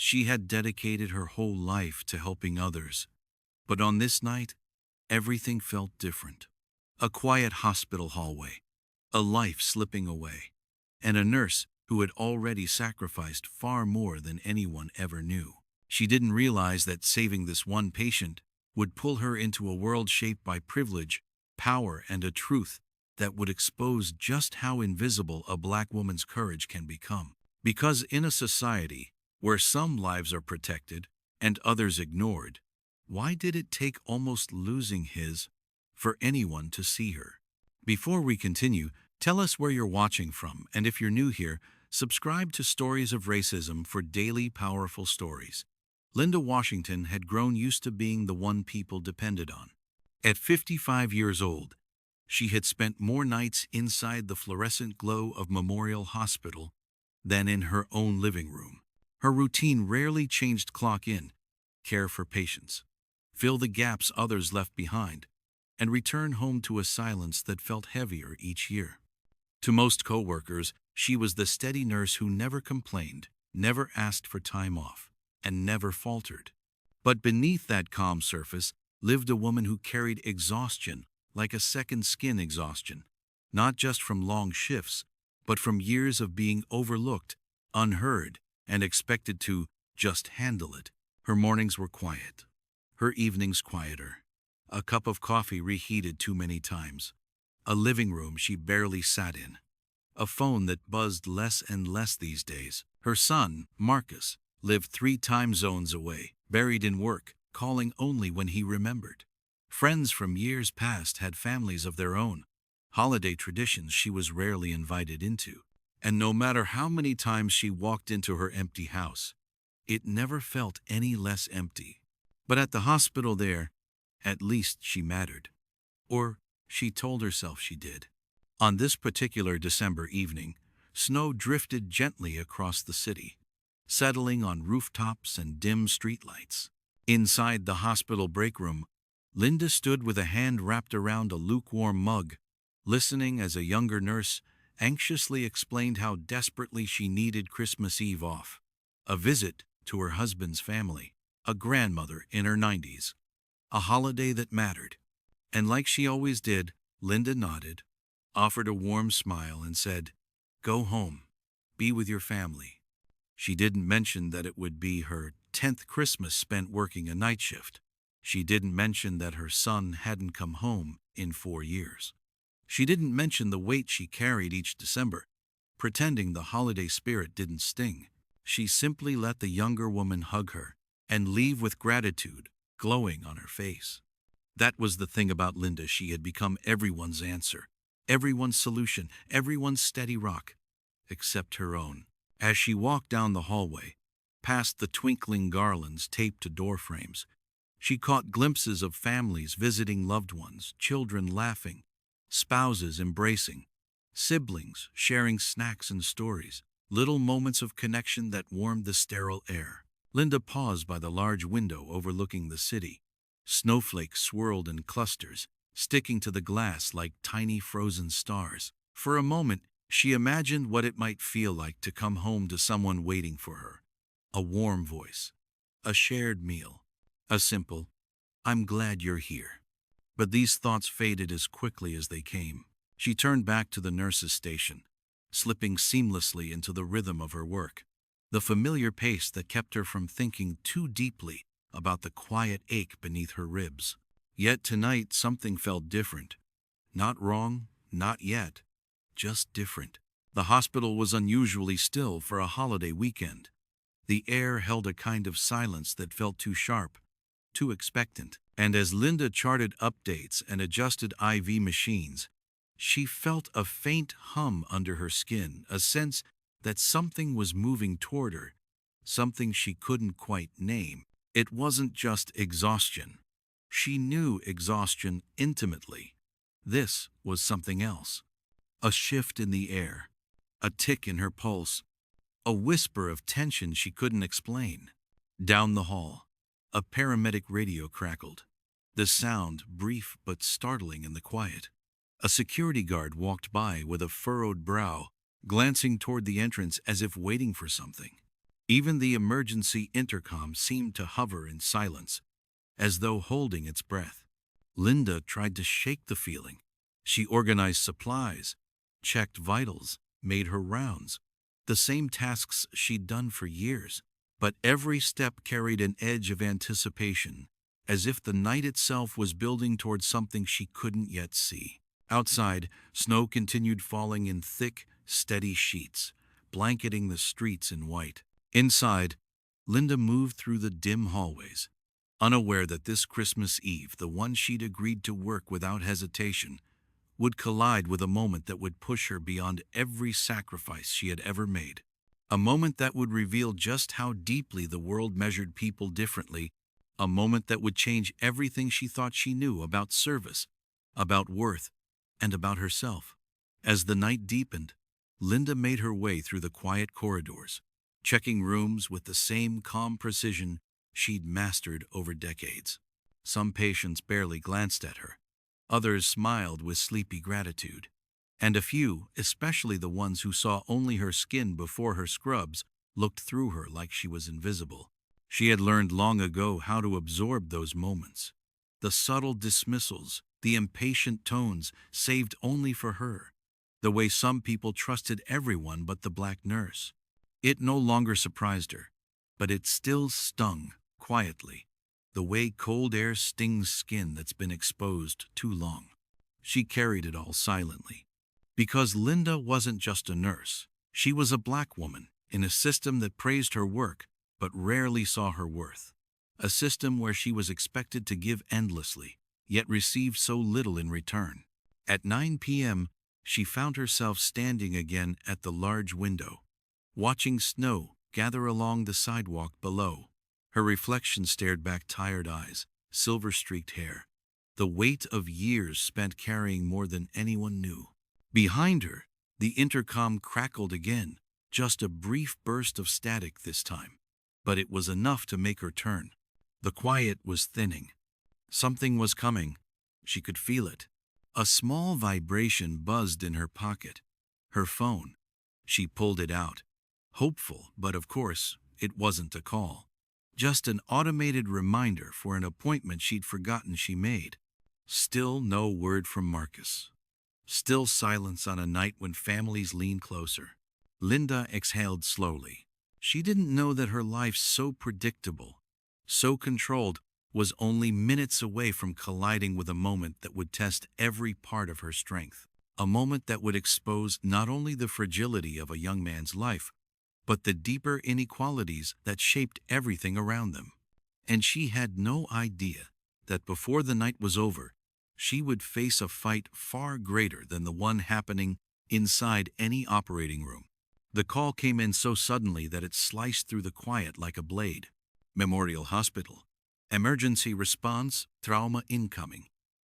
She had dedicated her whole life to helping others. But on this night, everything felt different. A quiet hospital hallway, a life slipping away, and a nurse who had already sacrificed far more than anyone ever knew. She didn't realize that saving this one patient would pull her into a world shaped by privilege, power, and a truth that would expose just how invisible a black woman's courage can become. Because in a society where some lives are protected and others ignored, why did it take almost losing his for anyone to see her? Before we continue, tell us where you're watching from, and if you're new here, subscribe to Stories of Racism for daily powerful stories. Linda Washington had grown used to being the one people depended on. At 55 years old, she had spent more nights inside the fluorescent glow of Memorial Hospital than in her own living room. Her routine rarely changed: clock in, care for patients, fill the gaps others left behind, and return home to a silence that felt heavier each year. To most coworkers, she was the steady nurse who never complained, never asked for time off, and never faltered. But beneath that calm surface lived a woman who carried exhaustion like a second skin: exhaustion, not just from long shifts, but from years of being overlooked, unheard, and expected to just handle it. Her mornings were quiet, her evenings quieter. A cup of coffee reheated too many times, a living room she barely sat in, a phone that buzzed less and less these days. Her son, Marcus, lived 3 time zones away, buried in work, calling only when he remembered. Friends from years past had families of their own, holiday traditions she was rarely invited into. And no matter how many times she walked into her empty house, it never felt any less empty. But at the hospital there, at least she mattered. Or she told herself she did. On this particular December evening, snow drifted gently across the city, settling on rooftops and dim streetlights. Inside the hospital break room, Linda stood with a hand wrapped around a lukewarm mug, listening as a younger nurse anxiously explained how desperately she needed Christmas Eve off, a visit to her husband's family, a grandmother in her 90s, a holiday that mattered. And like she always did, Linda nodded, offered a warm smile, and said, "Go home, be with your family." She didn't mention that it would be her 10th Christmas spent working a night shift. She didn't mention that her son hadn't come home in 4 years. She didn't mention the weight she carried each December, pretending the holiday spirit didn't sting. She simply let the younger woman hug her and leave with gratitude glowing on her face. That was the thing about Linda: she had become everyone's answer, everyone's solution, everyone's steady rock, except her own. As she walked down the hallway, past the twinkling garlands taped to door frames, she caught glimpses of families visiting loved ones, children laughing, spouses embracing, siblings sharing snacks and stories, little moments of connection that warmed the sterile air. Linda paused by the large window overlooking the city. Snowflakes swirled in clusters, sticking to the glass like tiny frozen stars. For a moment, she imagined what it might feel like to come home to someone waiting for her. A warm voice, a shared meal, a simple, "I'm glad you're here." But these thoughts faded as quickly as they came. She turned back to the nurse's station, slipping seamlessly into the rhythm of her work, the familiar pace that kept her from thinking too deeply about the quiet ache beneath her ribs. Yet tonight something felt different. Not wrong, not yet, just different. The hospital was unusually still for a holiday weekend. The air held a kind of silence that felt too sharp, too expectant. And as Linda charted updates and adjusted IV machines, she felt a faint hum under her skin, a sense that something was moving toward her, something she couldn't quite name. It wasn't just exhaustion. She knew exhaustion intimately. This was something else. A shift in the air, a tick in her pulse, a whisper of tension she couldn't explain. Down the hall, a paramedic radio crackled, the sound brief but startling in the quiet. A security guard walked by with a furrowed brow, glancing toward the entrance as if waiting for something. Even the emergency intercom seemed to hover in silence, as though holding its breath. Linda tried to shake the feeling. She organized supplies, checked vitals, made her rounds, the same tasks she'd done for years. But every step carried an edge of anticipation, as if the night itself was building towards something she couldn't yet see. Outside, snow continued falling in thick, steady sheets, blanketing the streets in white. Inside, Linda moved through the dim hallways, unaware that this Christmas Eve, the one she'd agreed to work without hesitation, would collide with a moment that would push her beyond every sacrifice she had ever made. A moment that would reveal just how deeply the world measured people differently, a moment that would change everything she thought she knew about service, about worth, and about herself. As the night deepened, Linda made her way through the quiet corridors, checking rooms with the same calm precision she'd mastered over decades. Some patients barely glanced at her. Others smiled with sleepy gratitude. And a few, especially the ones who saw only her skin before her scrubs, looked through her like she was invisible. She had learned long ago how to absorb those moments. The subtle dismissals, the impatient tones saved only for her. The way some people trusted everyone but the black nurse. It no longer surprised her, but it still stung, quietly, the way cold air stings skin that's been exposed too long. She carried it all silently. Because Linda wasn't just a nurse. She was a black woman in a system that praised her work but rarely saw her worth. A system where she was expected to give endlessly, yet receive so little in return. At 9 p.m., she found herself standing again at the large window, watching snow gather along the sidewalk below. Her reflection stared back tired eyes, silver-streaked hair, the weight of years spent carrying more than anyone knew. Behind her, the intercom crackled again, just a brief burst of static this time. But it was enough to make her turn. The quiet was thinning. Something was coming. She could feel it. A small vibration buzzed in her pocket. Her phone. She pulled it out. Hopeful, but of course, it wasn't a call. Just an automated reminder for an appointment she'd forgotten she made. Still no word from Marcus. Still silence on a night when families leaned closer. Linda exhaled slowly. She didn't know that her life, so predictable, so controlled, was only minutes away from colliding with a moment that would test every part of her strength. A moment that would expose not only the fragility of a young man's life, but the deeper inequalities that shaped everything around them. And she had no idea that before the night was over, she would face a fight far greater than the one happening inside any operating room. The call came in so suddenly that it sliced through the quiet like a blade. Memorial Hospital. Emergency response, trauma incoming.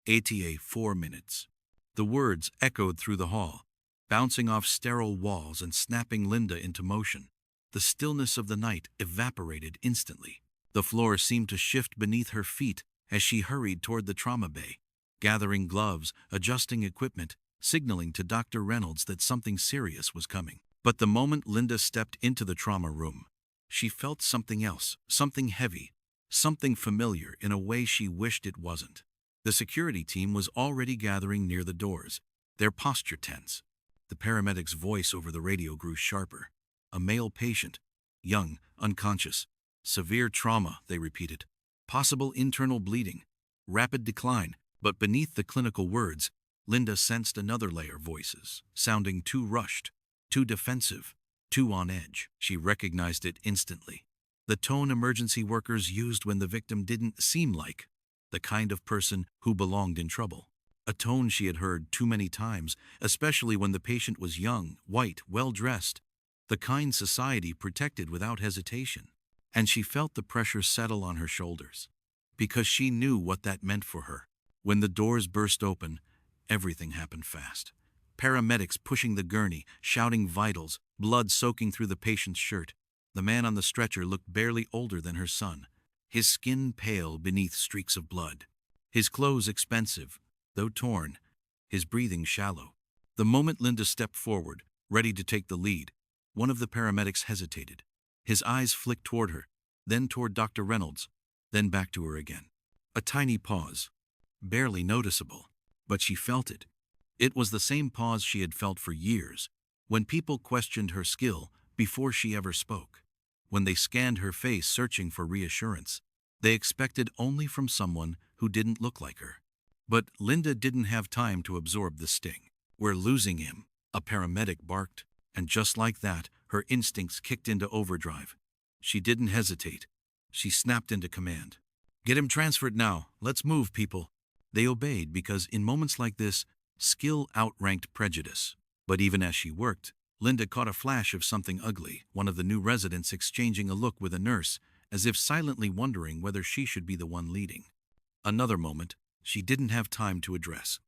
ATA 4 minutes. The words echoed through the hall, bouncing off sterile walls and snapping Linda into motion. The stillness of the night evaporated instantly. The floor seemed to shift beneath her feet as she hurried toward the trauma bay, gathering gloves, adjusting equipment, signaling to Dr. Reynolds that something serious was coming. But the moment Linda stepped into the trauma room, she felt something else, something heavy, something familiar in a way she wished it wasn't. The security team was already gathering near the doors, their posture tense. The paramedic's voice over the radio grew sharper. A male patient, young, unconscious. Severe trauma, they repeated. Possible internal bleeding. Rapid decline. But beneath the clinical words, Linda sensed another layer of voices, sounding too rushed, too defensive, too on edge. She recognized it instantly. The tone emergency workers used when the victim didn't seem like the kind of person who belonged in trouble. A tone she had heard too many times, especially when the patient was young, white, well-dressed, the kind society protected without hesitation. And she felt the pressure settle on her shoulders, because she knew what that meant for her. When the doors burst open, everything happened fast. Paramedics pushing the gurney, shouting vitals, blood soaking through the patient's shirt. The man on the stretcher looked barely older than her son, his skin pale beneath streaks of blood. His clothes expensive, though torn, his breathing shallow. The moment Linda stepped forward, ready to take the lead, one of the paramedics hesitated. His eyes flicked toward her, then toward Dr. Reynolds, then back to her again. A tiny pause, barely noticeable, but she felt it. It was the same pause she had felt for years, when people questioned her skill before she ever spoke. When they scanned her face searching for reassurance, they expected only from someone who didn't look like her. But Linda didn't have time to absorb the sting. "We're losing him," a paramedic barked, and just like that, her instincts kicked into overdrive. She didn't hesitate. She snapped into command. "Get him transferred now. Let's move, people." They obeyed because in moments like this, skill outranked prejudice. But even as she worked, Linda caught a flash of something ugly, one of the new residents exchanging a look with a nurse, as if silently wondering whether she should be the one leading. Another moment she didn't have time to address.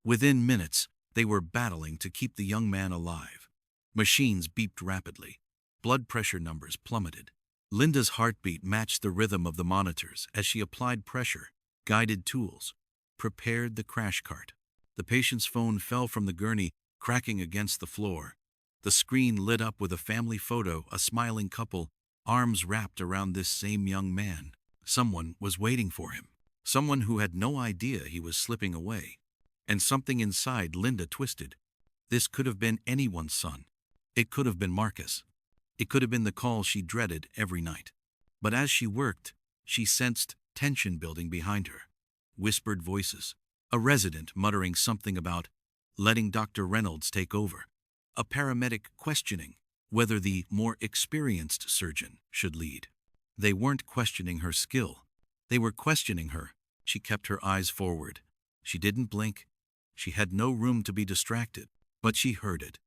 Within minutes, they were battling to keep the young man alive. Machines beeped rapidly. Blood pressure numbers plummeted. Linda's heartbeat matched the rhythm of the monitors as she applied pressure, guided tools, prepared the crash cart. The patient's phone fell from the gurney, cracking against the floor. The screen lit up with a family photo, a smiling couple, arms wrapped around this same young man. Someone was waiting for him. Someone who had no idea he was slipping away. And something inside Linda twisted. This could have been anyone's son. It could have been Marcus. It could have been the call she dreaded every night. But as she worked, she sensed tension building behind her. Whispered voices. A resident muttering something about letting Dr. Reynolds take over. A paramedic questioning whether the more experienced surgeon should lead. They weren't questioning her skill. They were questioning her. She kept her eyes forward. She didn't blink. She had no room to be distracted. But she heard it.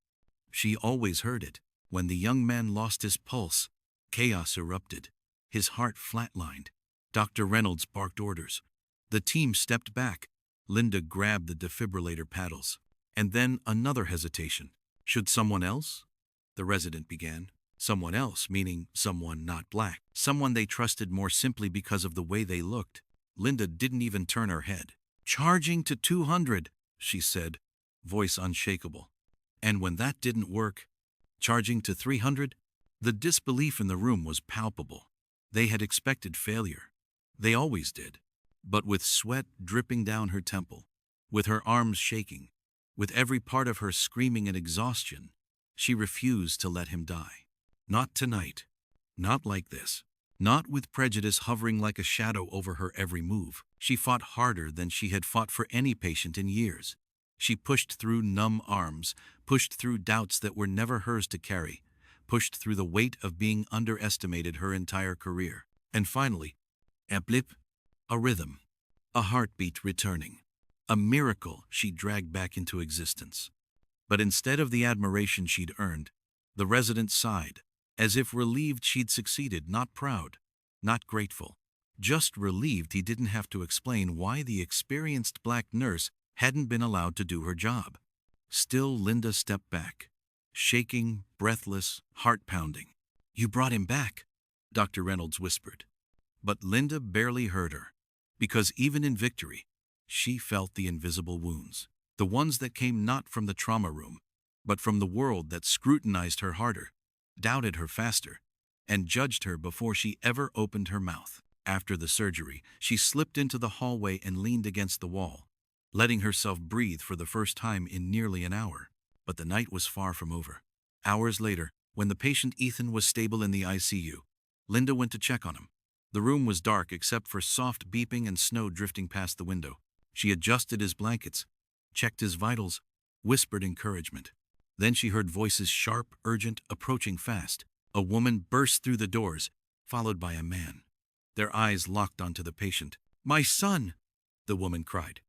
She always heard it. When the young man lost his pulse, chaos erupted. His heart flatlined. Dr. Reynolds barked orders. The team stepped back. Linda grabbed the defibrillator paddles. And then another hesitation. Should someone else? The resident began. Someone else, meaning someone not black. Someone they trusted more simply because of the way they looked. Linda didn't even turn her head. "Charging to 200, she said, voice unshakable. And when that didn't work, charging to 300? The disbelief in the room was palpable. They had expected failure. They always did. But with sweat dripping down her temple, with her arms shaking, with every part of her screaming in exhaustion, she refused to let him die. Not tonight. Not like this. Not with prejudice hovering like a shadow over her every move. She fought harder than she had fought for any patient in years. She pushed through numb arms, pushed through doubts that were never hers to carry, pushed through the weight of being underestimated her entire career. And finally, a blip, a rhythm, a heartbeat returning. A miracle she dragged back into existence. But instead of the admiration she'd earned, the resident sighed, as if relieved she'd succeeded, not proud, not grateful. Just relieved he didn't have to explain why the experienced black nurse hadn't been allowed to do her job. Still, Linda stepped back, shaking, breathless, heart-pounding. "You brought him back," Dr. Reynolds whispered. But Linda barely heard her, because even in victory, she felt the invisible wounds, the ones that came not from the trauma room, but from the world that scrutinized her harder, doubted her faster, and judged her before she ever opened her mouth. After the surgery, she slipped into the hallway and leaned against the wall, letting herself breathe for the first time in nearly an hour. But the night was far from over. Hours later, when the patient Ethan was stable in the ICU, Linda went to check on him. The room was dark except for soft beeping and snow drifting past the window. She adjusted his blankets, checked his vitals, whispered encouragement. Then she heard voices, sharp, urgent, approaching fast. A woman burst through the doors, followed by a man. Their eyes locked onto the patient. "My son!" the woman cried.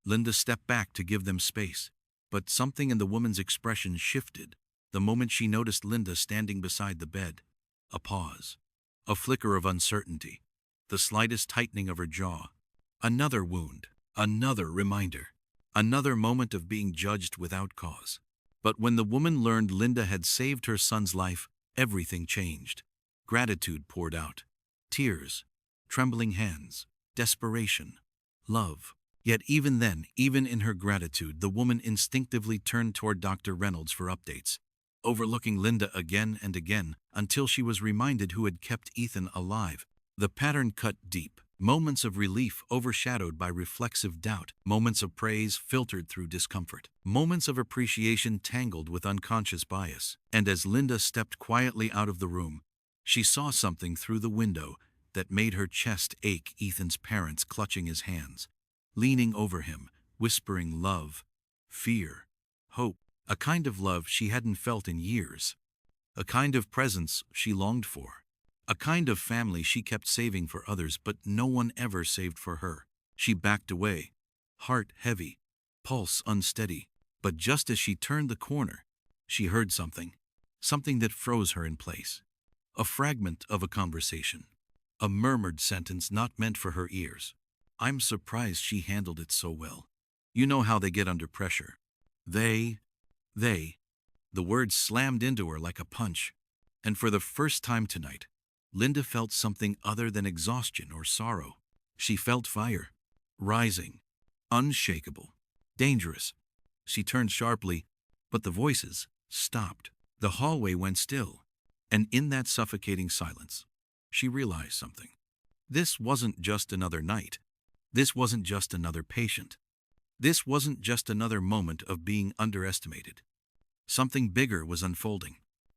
Linda stepped back to give them space, but something in the woman's expression shifted the moment she noticed Linda standing beside the bed. A pause, a flicker of uncertainty, the slightest tightening of her jaw. Another wound, another reminder, another moment of being judged without cause. But when the woman learned Linda had saved her son's life, everything changed. Gratitude poured out. Tears, trembling hands, desperation, love. Yet even then, even in her gratitude, the woman instinctively turned toward Dr. Reynolds for updates. overlooking Linda again and again until she was reminded who had kept Ethan alive. The pattern cut deep. Moments of relief overshadowed by reflexive doubt, moments of praise filtered through discomfort, moments of appreciation tangled with unconscious bias. And as Linda stepped quietly out of the room, she saw something through the window that made her chest ache. Ethan's parents clutching his hands, leaning over him, whispering love, fear, hope, a kind of love she hadn't felt in years, a kind of presence she longed for. A kind of family she kept saving for others, but no one ever saved for her. She backed away, heart heavy, pulse unsteady. But just as she turned the corner, she heard something that froze her in place. A fragment of a conversation, a murmured sentence not meant for her ears. "I'm surprised she handled it so well. You know how they get under pressure. They. The words slammed into her like a punch. And for the first time tonight, Linda felt something other than exhaustion or sorrow. She felt fire, rising, unshakable, dangerous. She turned sharply, but the voices stopped. The hallway went still, and in that suffocating silence, she realized something. This wasn't just another night. This wasn't just another patient. This wasn't just another moment of being underestimated. Something bigger was unfolding.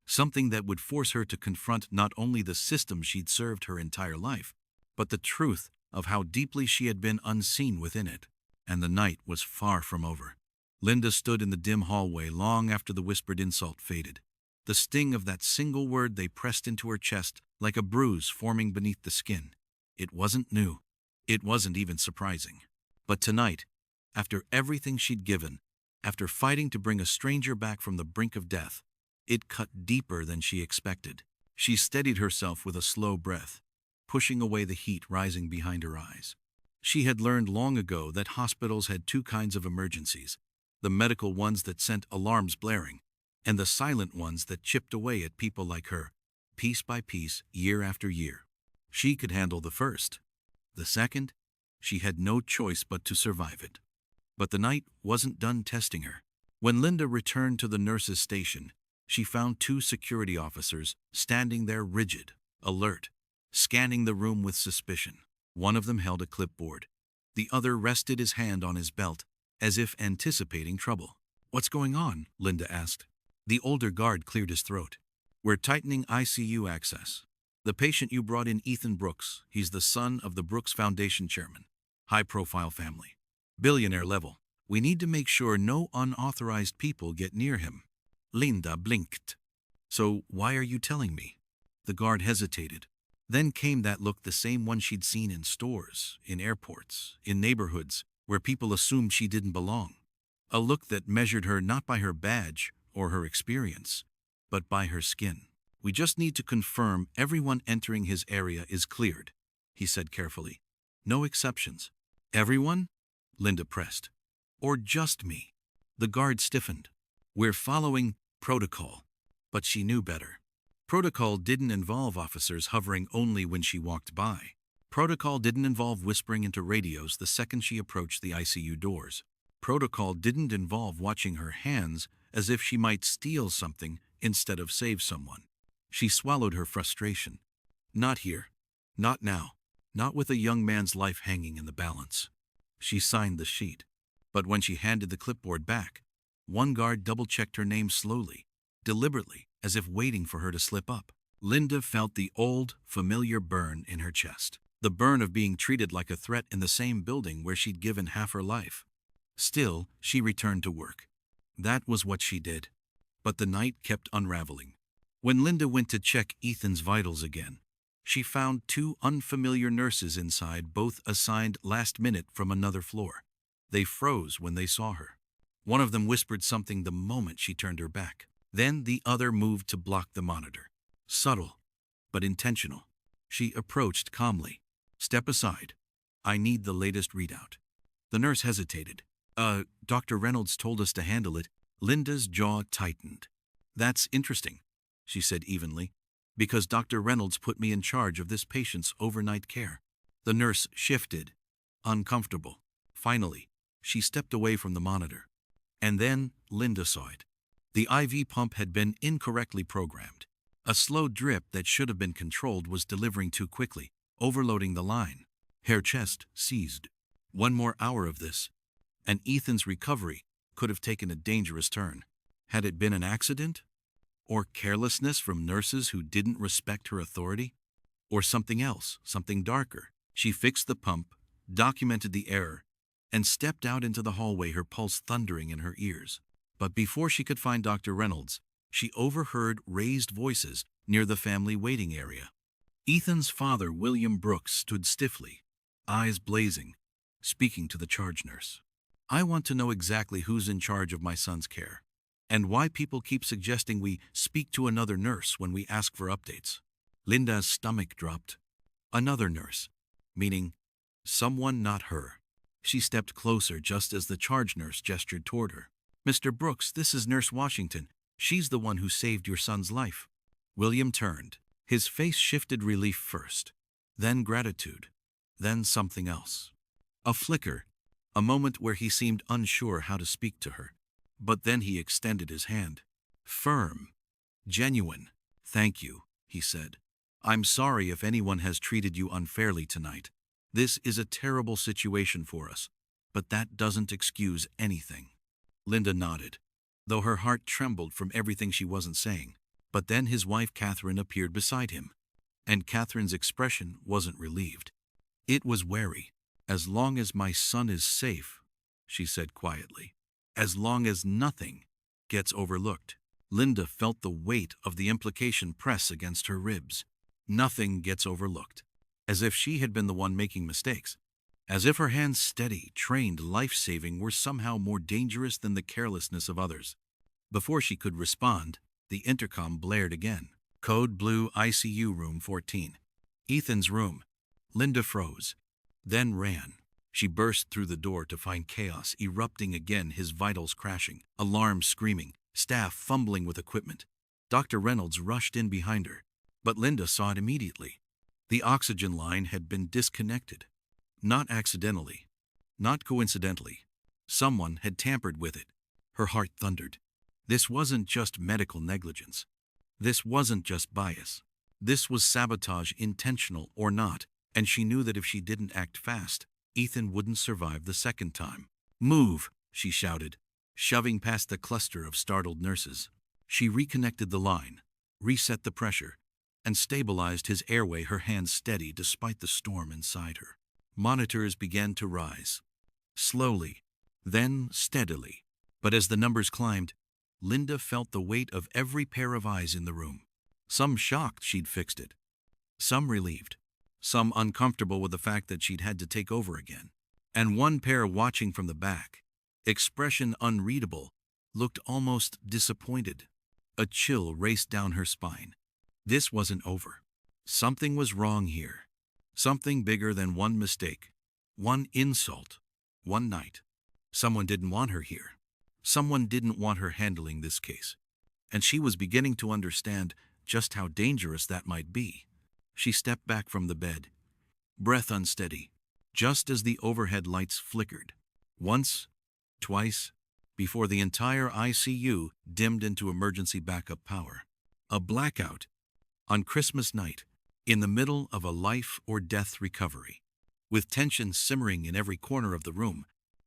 Something that would force her to confront not only the system she'd served her entire life, but the truth of how deeply she had been unseen within it. And the night was far from over. Linda stood in the dim hallway long after the whispered insult faded. The sting of that single word they pressed into her chest like a bruise forming beneath the skin. It wasn't new. It wasn't even surprising. But tonight, after everything she'd given, after fighting to bring a stranger back from the brink of death, it cut deeper than she expected. She steadied herself with a slow breath, pushing away the heat rising behind her eyes. She had learned long ago that hospitals had two kinds of emergencies: the medical ones that sent alarms blaring, and the silent ones that chipped away at people like her, piece by piece, year after year. She could handle the first. The second, she had no choice but to survive it. But the night wasn't done testing her. When Linda returned to the nurse's station, she found two security officers standing there rigid, alert, scanning the room with suspicion. One of them held a clipboard. The other rested his hand on his belt, as if anticipating trouble. "What's going on?" Linda asked. The older guard cleared his throat. "We're tightening ICU access. The patient you brought in, Ethan Brooks, he's the son of the Brooks Foundation chairman. High-profile family. Billionaire level. We need to make sure no unauthorized people get near him." Linda blinked. "So why are you telling me?" The guard hesitated. Then came that look, the same one she'd seen in stores, in airports, in neighborhoods where people assumed she didn't belong. A look that measured her not by her badge or her experience, but by her skin. "We just need to confirm everyone entering his area is cleared," he said carefully. "No exceptions." "Everyone?" Linda pressed. "Or just me?" The guard stiffened. "We're following protocol." But she knew better. Protocol didn't involve officers hovering only when she walked by. Protocol didn't involve whispering into radios the second she approached the ICU doors. Protocol didn't involve watching her hands as if she might steal something instead of save someone. She swallowed her frustration. Not here. Not now. Not with a young man's life hanging in the balance. She signed the sheet. But when she handed the clipboard back, one guard double-checked her name slowly, deliberately, as if waiting for her to slip up. Linda felt the old, familiar burn in her chest. The burn of being treated like a threat in the same building where she'd given half her life. Still, she returned to work. That was what she did. But the night kept unraveling. When Linda went to check Ethan's vitals again, she found two unfamiliar nurses inside, both assigned last minute from another floor. They froze when they saw her. One of them whispered something the moment she turned her back. Then the other moved to block the monitor. Subtle, but intentional. She approached calmly. "Step aside. I need the latest readout." The nurse hesitated. Dr. Reynolds told us to handle it." Linda's jaw tightened. "That's interesting," she said evenly, "because Dr. Reynolds put me in charge of this patient's overnight care." The nurse shifted, uncomfortable. Finally, she stepped away from the monitor. And then Linda saw it. The IV pump had been incorrectly programmed. A slow drip that should have been controlled was delivering too quickly, overloading the line. Her chest seized. One more hour of this, and Ethan's recovery could have taken a dangerous turn. Had it been an accident? Or carelessness from nurses who didn't respect her authority? Or something else, something darker? She fixed the pump, documented the error, and stepped out into the hallway, her pulse thundering in her ears. But before she could find Dr. Reynolds, she overheard raised voices near the family waiting area. Ethan's father, William Brooks, stood stiffly, eyes blazing, speaking to the charge nurse. "I want to know exactly who's in charge of my son's care, and why people keep suggesting we speak to another nurse when we ask for updates." Linda's stomach dropped. Another nurse, meaning someone not her. She stepped closer just as the charge nurse gestured toward her. "Mr. Brooks, this is Nurse Washington. She's the one who saved your son's life." William turned. His face shifted relief first, then gratitude, then something else. A flicker, a moment where he seemed unsure how to speak to her. But then he extended his hand. Firm, genuine. "Thank you," he said. "I'm sorry if anyone has treated you unfairly tonight. This is a terrible situation for us, but that doesn't excuse anything." Linda nodded, though her heart trembled from everything she wasn't saying. But then his wife Catherine appeared beside him, and Catherine's expression wasn't relieved. It was wary. "As long as my son is safe," she said quietly. "As long as nothing gets overlooked." Linda felt the weight of the implication press against her ribs. Nothing gets overlooked. As if she had been the one making mistakes. As if her hands steady, trained, life-saving were somehow more dangerous than the carelessness of others. Before she could respond, the intercom blared again. "Code Blue, ICU Room 14. Ethan's room." Linda froze, then ran. She burst through the door to find chaos erupting again, his vitals crashing, alarms screaming, staff fumbling with equipment. Dr. Reynolds rushed in behind her, but Linda saw it immediately. The oxygen line had been disconnected. Not accidentally, not coincidentally. Someone had tampered with it. Her heart thundered. This wasn't just medical negligence. This wasn't just bias. This was sabotage, intentional or not, and she knew that if she didn't act fast, Ethan wouldn't survive the second time. "Move," she shouted, shoving past the cluster of startled nurses. She reconnected the line, reset the pressure, and stabilized his airway, her hands steady despite the storm inside her. Monitors began to rise. Slowly, then steadily. But as the numbers climbed, Linda felt the weight of every pair of eyes in the room. Some shocked she'd fixed it. Some relieved. Some uncomfortable with the fact that she'd had to take over again. And one pair watching from the back, expression unreadable, looked almost disappointed. A chill raced down her spine. This wasn't over. Something was wrong here. Something bigger than one mistake, one insult, one night. Someone didn't want her here. Someone didn't want her handling this case. And she was beginning to understand just how dangerous that might be. She stepped back from the bed, breath unsteady, just as the overhead lights flickered. Once, twice, before the entire ICU dimmed into emergency backup power. A blackout on Christmas night, in the middle of a life-or-death recovery. With tension simmering in every corner of the room,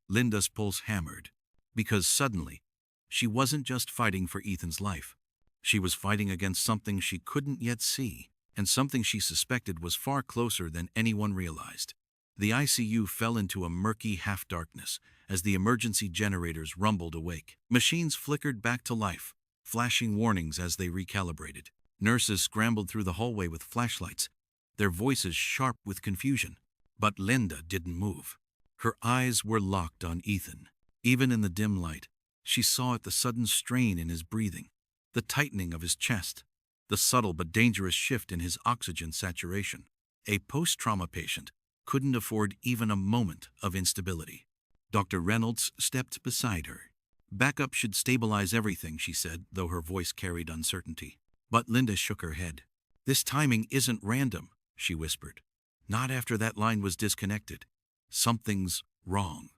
Linda's pulse hammered. Because suddenly, she wasn't just fighting for Ethan's life. She was fighting against something she couldn't yet see, and something she suspected was far closer than anyone realized. The ICU fell into a murky half-darkness as the emergency generators rumbled awake. Machines flickered back to life, flashing warnings as they recalibrated. Nurses scrambled through the hallway with flashlights, their voices sharp with confusion. But Linda didn't move. Her eyes were locked on Ethan. Even in the dim light, she saw the sudden strain in his breathing, the tightening of his chest, the subtle but dangerous shift in his oxygen saturation. A post-trauma patient couldn't afford even a moment of instability. Dr. Reynolds stepped beside her. "Backup should stabilize everything," she said, though her voice carried uncertainty. But Linda shook her head. "This timing isn't random," she whispered. "Not after that line was disconnected. Something's wrong."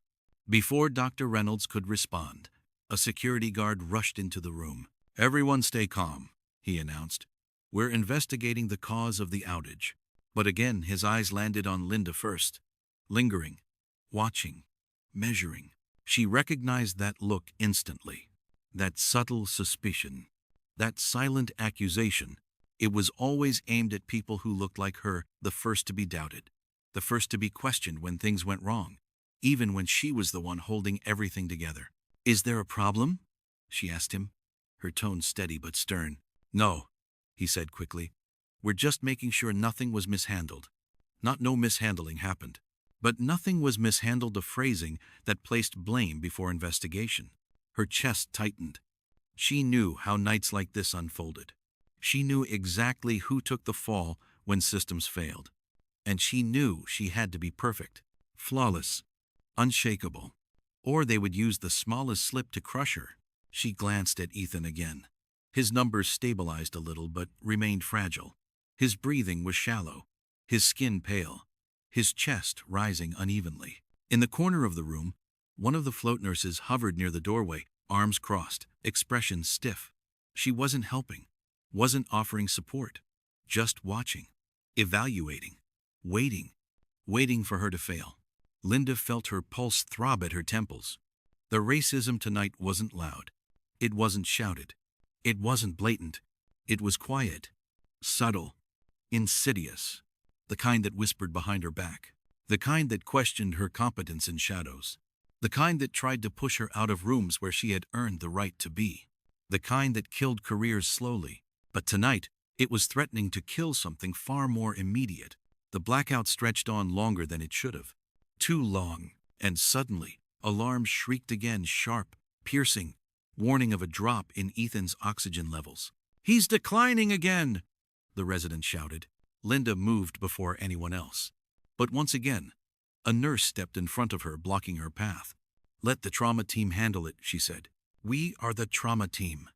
Before Dr. Reynolds could respond, A security guard rushed into the room. "Everyone stay calm," he announced. "We're investigating the cause of the outage." But again his eyes landed on Linda first, lingering, watching, measuring. She recognized that look instantly. That subtle suspicion. That silent accusation. It was always aimed at people who looked like her, the first to be doubted, the first to be questioned when things went wrong, even when she was the one holding everything together. "Is there a problem?" she asked him, her tone steady but stern. "No," he said quickly. "We're just making sure nothing was mishandled." Not no mishandling happened. But nothing was mishandled, a phrasing that placed blame before investigation. Her chest tightened. She knew how nights like this unfolded. She knew exactly who took the fall when systems failed. And she knew she had to be perfect, flawless, unshakable, or they would use the smallest slip to crush her. She glanced at Ethan again. His numbers stabilized a little but remained fragile. His breathing was shallow, his skin pale, his chest rising unevenly. In the corner of the room, one of the float nurses hovered near the doorway, arms crossed, expression stiff. She wasn't helping, wasn't offering support, just watching, evaluating, waiting for her to fail. Linda felt her pulse throb at her temples. The racism tonight wasn't loud. It wasn't shouted. It wasn't blatant. It was quiet, subtle, insidious. The kind that whispered behind her back. The kind that questioned her competence in shadows. The kind that tried to push her out of rooms where she had earned the right to be. The kind that killed careers slowly. But tonight, it was threatening to kill something far more immediate. The blackout stretched on longer than it should have. Too long, and suddenly, alarms shrieked again, sharp, piercing, warning of a drop in Ethan's oxygen levels. "He's declining again!" the resident shouted. Linda moved before anyone else. But once again, a nurse stepped in front of her, blocking her path. "Let the trauma team handle it," she said. "We are the trauma team,"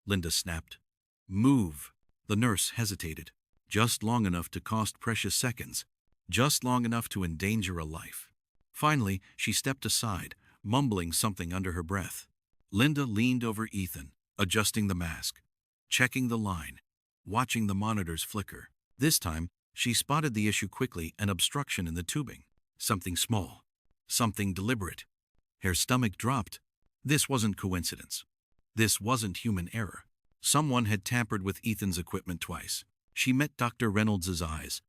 Linda snapped. "Move." The nurse hesitated, just long enough to cost precious seconds, just long enough to endanger a life. Finally, she stepped aside, mumbling something under her breath. Linda leaned over Ethan, adjusting the mask, checking the line, watching the monitors flicker. This time, she spotted the issue quickly, an obstruction in the tubing. Something small, something deliberate. Her stomach dropped. This wasn't coincidence. This wasn't human error. Someone had tampered with Ethan's equipment twice. She met Dr. Reynolds' eyes,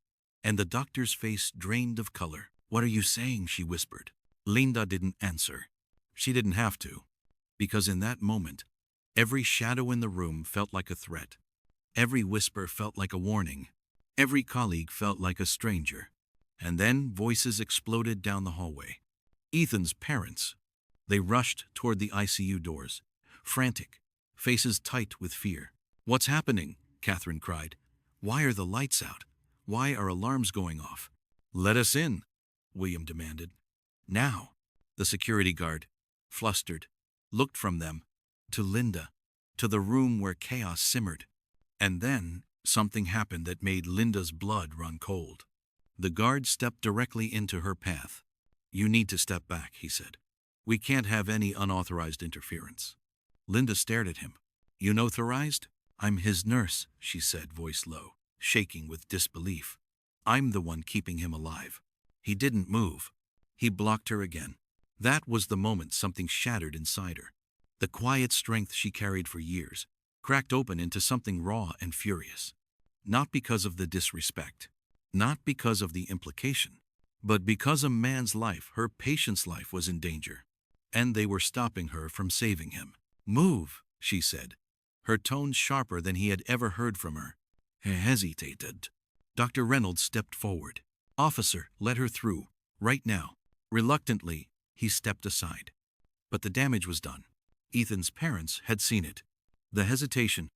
and the doctor's face drained of color. "What are you saying?" she whispered. Linda didn't answer. She didn't have to, because in that moment, every shadow in the room felt like a threat. Every whisper felt like a warning. Every colleague felt like a stranger. And then voices exploded down the hallway. Ethan's parents. They rushed toward the ICU doors, frantic, faces tight with fear. "What's happening?" Catherine cried. "Why are the lights out? Why are alarms going off?" "Let us in," William demanded. "Now." The security guard, flustered, looked from them to Linda, to the room where chaos simmered. And then something happened that made Linda's blood run cold. The guard stepped directly into her path. "You need to step back," he said. "We can't have any unauthorized interference." Linda stared at him. "Unauthorized? I'm his nurse," she said, voice low, shaking with disbelief. "I'm the one keeping him alive." He didn't move. He blocked her again. That was the moment something shattered inside her. The quiet strength she carried for years cracked open into something raw and furious. Not because of the disrespect, not because of the implication, but because a man's life, her patient's life, was in danger. And they were stopping her from saving him. "Move," she said, her tone sharper than he had ever heard from her. He hesitated. Dr. Reynolds stepped forward. "Officer, let her through, right now." Reluctantly, he stepped aside. But the damage was done. Ethan's parents had seen it. The hesitation,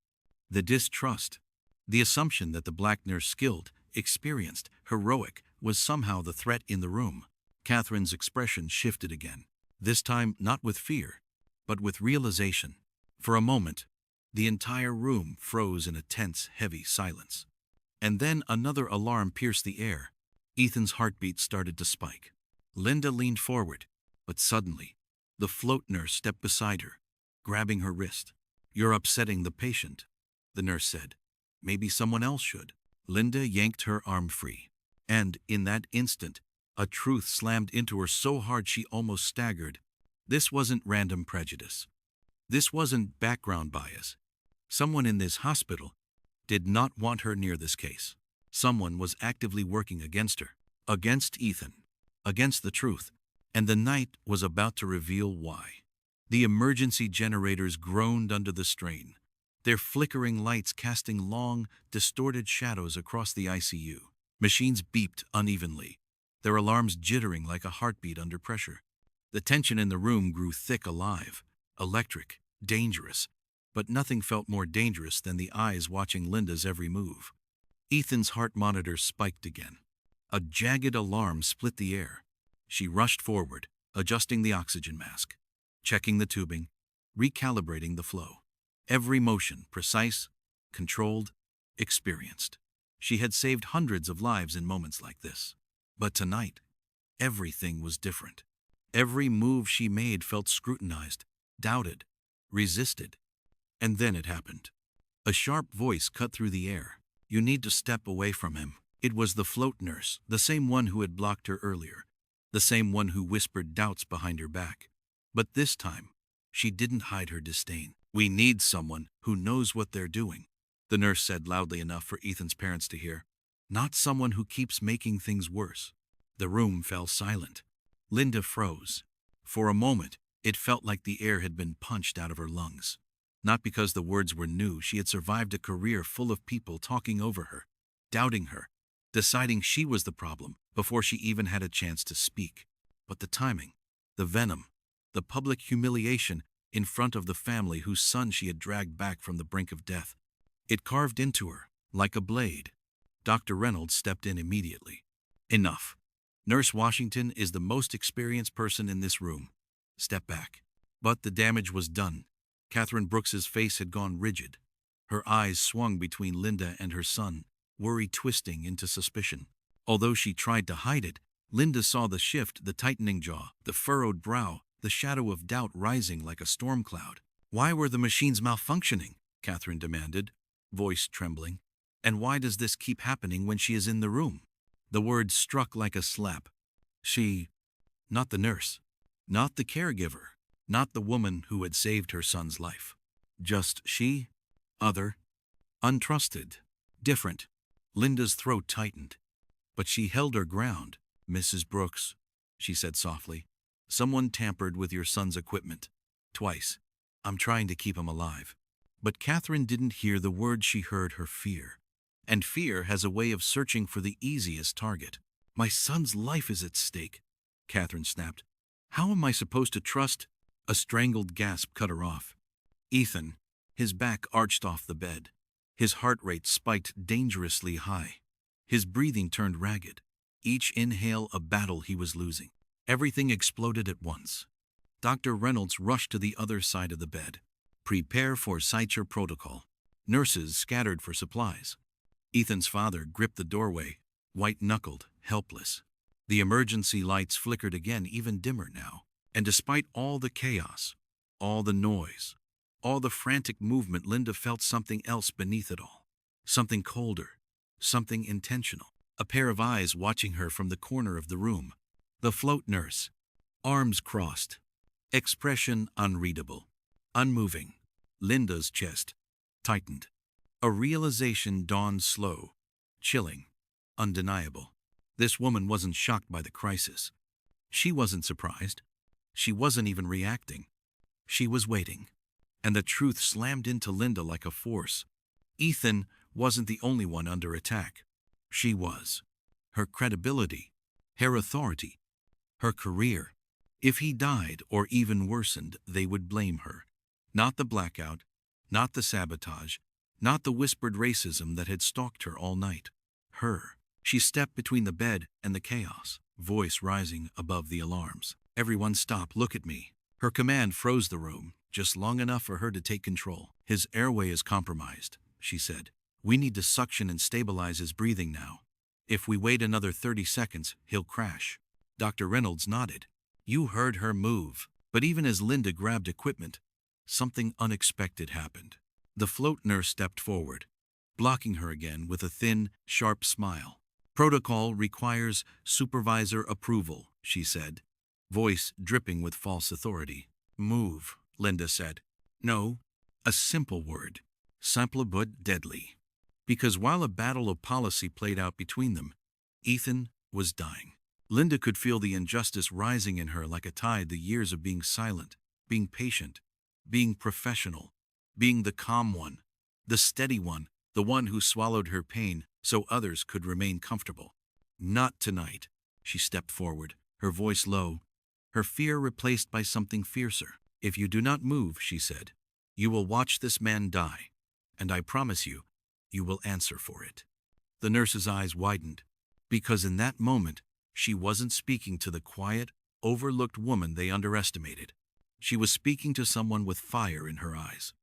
the distrust, the assumption that the black nurse, skilled, experienced, heroic, was somehow the threat in the room. Catherine's expression shifted again, this time not with fear, but with realization. For a moment, the entire room froze in a tense, heavy silence. And then another alarm pierced the air. Ethan's heartbeat started to spike. Linda leaned forward, but suddenly, the float nurse stepped beside her, grabbing her wrist. "You're upsetting the patient," the nurse said. "Maybe someone else should." Linda yanked her arm free. And, in that instant, a truth slammed into her so hard she almost staggered. This wasn't random prejudice. This wasn't background bias. Someone in this hospital did not want her near this case. Someone was actively working against her, against Ethan, against the truth, and the night was about to reveal why. The emergency generators groaned under the strain, their flickering lights casting long, distorted shadows across the ICU. Machines beeped unevenly, their alarms jittering like a heartbeat under pressure. The tension in the room grew thick, alive, electric, dangerous, but nothing felt more dangerous than the eyes watching Linda's every move. Ethan's heart monitor spiked again. A jagged alarm split the air. She rushed forward, adjusting the oxygen mask, checking the tubing, recalibrating the flow. Every motion precise, controlled, experienced. She had saved hundreds of lives in moments like this. But tonight, everything was different. Every move she made felt scrutinized, doubted, resisted. And then it happened. A sharp voice cut through the air. "You need to step away from him." It was the float nurse, the same one who had blocked her earlier, the same one who whispered doubts behind her back. But this time, she didn't hide her disdain. "We need someone who knows what they're doing," the nurse said loudly enough for Ethan's parents to hear. "Not someone who keeps making things worse." The room fell silent. Linda froze. For a moment, it felt like the air had been punched out of her lungs. Not because the words were new, she had survived a career full of people talking over her, doubting her, deciding she was the problem before she even had a chance to speak. But the timing, the venom, the public humiliation in front of the family whose son she had dragged back from the brink of death, it carved into her like a blade. Dr. Reynolds stepped in immediately. "Enough. Nurse Washington is the most experienced person in this room. Step back." But the damage was done. Catherine Brooks's face had gone rigid. Her eyes swung between Linda and her son, worry twisting into suspicion. Although she tried to hide it, Linda saw the shift, the tightening jaw, the furrowed brow, the shadow of doubt rising like a storm cloud. "Why were the machines malfunctioning?" Catherine demanded, voice trembling. "And why does this keep happening when she is in the room?" The words struck like a slap. She, not the nurse, not the caregiver, not the woman who had saved her son's life. Just she, other, untrusted, different. Linda's throat tightened, but she held her ground. "Mrs. Brooks," she said softly, "someone tampered with your son's equipment. Twice. I'm trying to keep him alive." But Catherine didn't hear the words, she heard her fear. And fear has a way of searching for the easiest target. "My son's life is at stake," Catherine snapped. "How am I supposed to trust?" A strangled gasp cut her off. Ethan, his back arched off the bed. His heart rate spiked dangerously high. His breathing turned ragged. Each inhale a battle he was losing. Everything exploded at once. Dr. Reynolds rushed to the other side of the bed. "Prepare for suture protocol." Nurses scattered for supplies. Ethan's father gripped the doorway, white-knuckled, helpless. The emergency lights flickered again, even dimmer now. And despite all the chaos, all the noise, all the frantic movement, Linda felt something else beneath it all. Something colder, something intentional. A pair of eyes watching her from the corner of the room. The float nurse, arms crossed, expression unreadable, unmoving. Linda's chest tightened. A realization dawned, slow, chilling, undeniable. This woman wasn't shocked by the crisis. She wasn't surprised. She wasn't even reacting. She was waiting. And the truth slammed into Linda like a force. Ethan wasn't the only one under attack. She was. Her credibility, her authority, her career. If he died or even worsened, they would blame her. Not the blackout, not the sabotage, not the whispered racism that had stalked her all night. Her. She stepped between the bed and the chaos, voice rising above the alarms. "Everyone stop, look at me." Her command froze the room, just long enough for her to take control. "His airway is compromised," she said. "We need to suction and stabilize his breathing now. If we wait another 30 seconds, he'll crash." Dr. Reynolds nodded. "You heard her move." But even as Linda grabbed equipment, something unexpected happened. The float nurse stepped forward, blocking her again with a thin, sharp smile. Protocol requires supervisor approval, she said, voice dripping with false authority. Move, Linda said. No, a simple word, simple but deadly. Because while a battle of policy played out between them, Ethan was dying. Linda could feel the injustice rising in her like a tide, the years of being silent, being patient, being professional, being the calm one, the steady one, the one who swallowed her pain so others could remain comfortable. Not tonight. She stepped forward, her voice low, her fear replaced by something fiercer. If you do not move, she said, you will watch this man die, and I promise you, you will answer for it. The nurse's eyes widened, because in that moment, she wasn't speaking to the quiet, overlooked woman they underestimated. She was speaking to someone with fire in her eyes.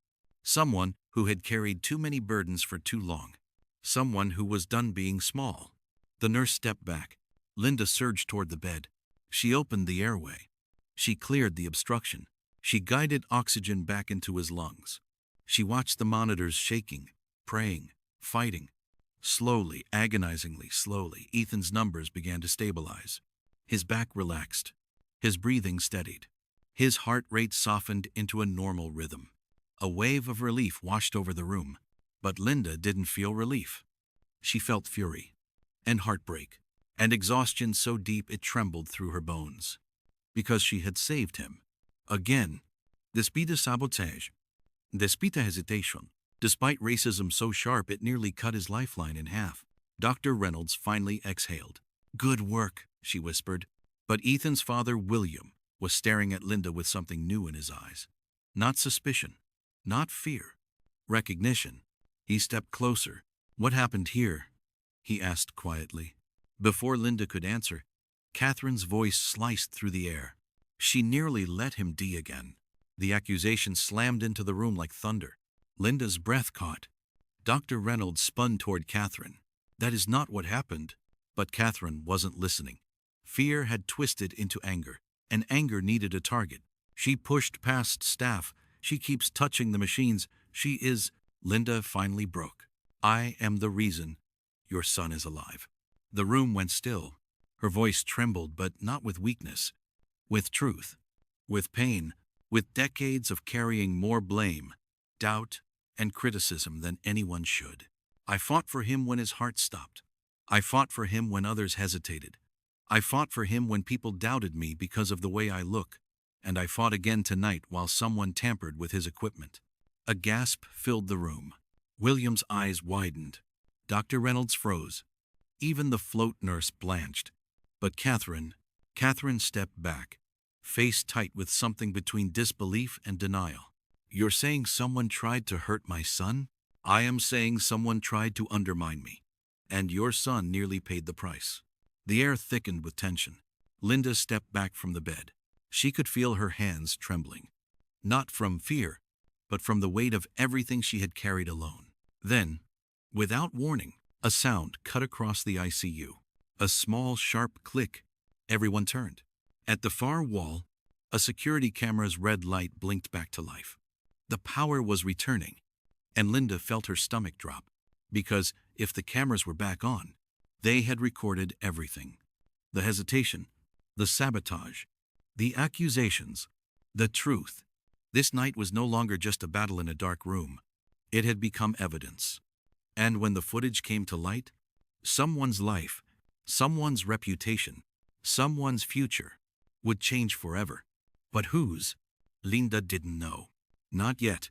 Someone who had carried too many burdens for too long. Someone who was done being small. The nurse stepped back. Linda surged toward the bed. She opened the airway. She cleared the obstruction. She guided oxygen back into his lungs. She watched the monitors shaking, praying, fighting. Slowly, agonizingly slowly, Ethan's numbers began to stabilize. His back relaxed. His breathing steadied. His heart rate softened into a normal rhythm. A wave of relief washed over the room. But Linda didn't feel relief. She felt fury, and heartbreak, and exhaustion so deep it trembled through her bones. Because she had saved him. Again. Despite sabotage. Despite hesitation. Despite racism so sharp it nearly cut his lifeline in half. Dr. Reynolds finally exhaled. Good work, she whispered. But Ethan's father, William, was staring at Linda with something new in his eyes. Not suspicion. Not fear. Recognition. He stepped closer. What happened here? He asked quietly. Before Linda could answer, Catherine's voice sliced through the air. She nearly let him die again. The accusation slammed into the room like thunder. Linda's breath caught. Dr. Reynolds spun toward Catherine. That is not what happened. But Catherine wasn't listening. Fear had twisted into anger, and anger needed a target. She pushed past staff. She keeps touching the machines. She is... Linda finally broke. I am the reason your son is alive. The room went still. Her voice trembled, but not with weakness. With truth. With pain. With decades of carrying more blame, doubt, and criticism than anyone should. I fought for him when his heart stopped. I fought for him when others hesitated. I fought for him when people doubted me because of the way I look. And I fought again tonight while someone tampered with his equipment. A gasp filled the room. William's eyes widened. Dr. Reynolds froze. Even the float nurse blanched. But Catherine stepped back, face tight with something between disbelief and denial. You're saying someone tried to hurt my son? I am saying someone tried to undermine me. And your son nearly paid the price. The air thickened with tension. Linda stepped back from the bed. She could feel her hands trembling. Not from fear, but from the weight of everything she had carried alone. Then, without warning, a sound cut across the ICU. A small, sharp click. Everyone turned. At the far wall, a security camera's red light blinked back to life. The power was returning, and Linda felt her stomach drop. Because if the cameras were back on, they had recorded everything. The hesitation, the sabotage, the accusations, the truth. This night was no longer just a battle in a dark room. It had become evidence. And when the footage came to light, someone's life, someone's reputation, someone's future would change forever. But whose? Linda didn't know. Not yet.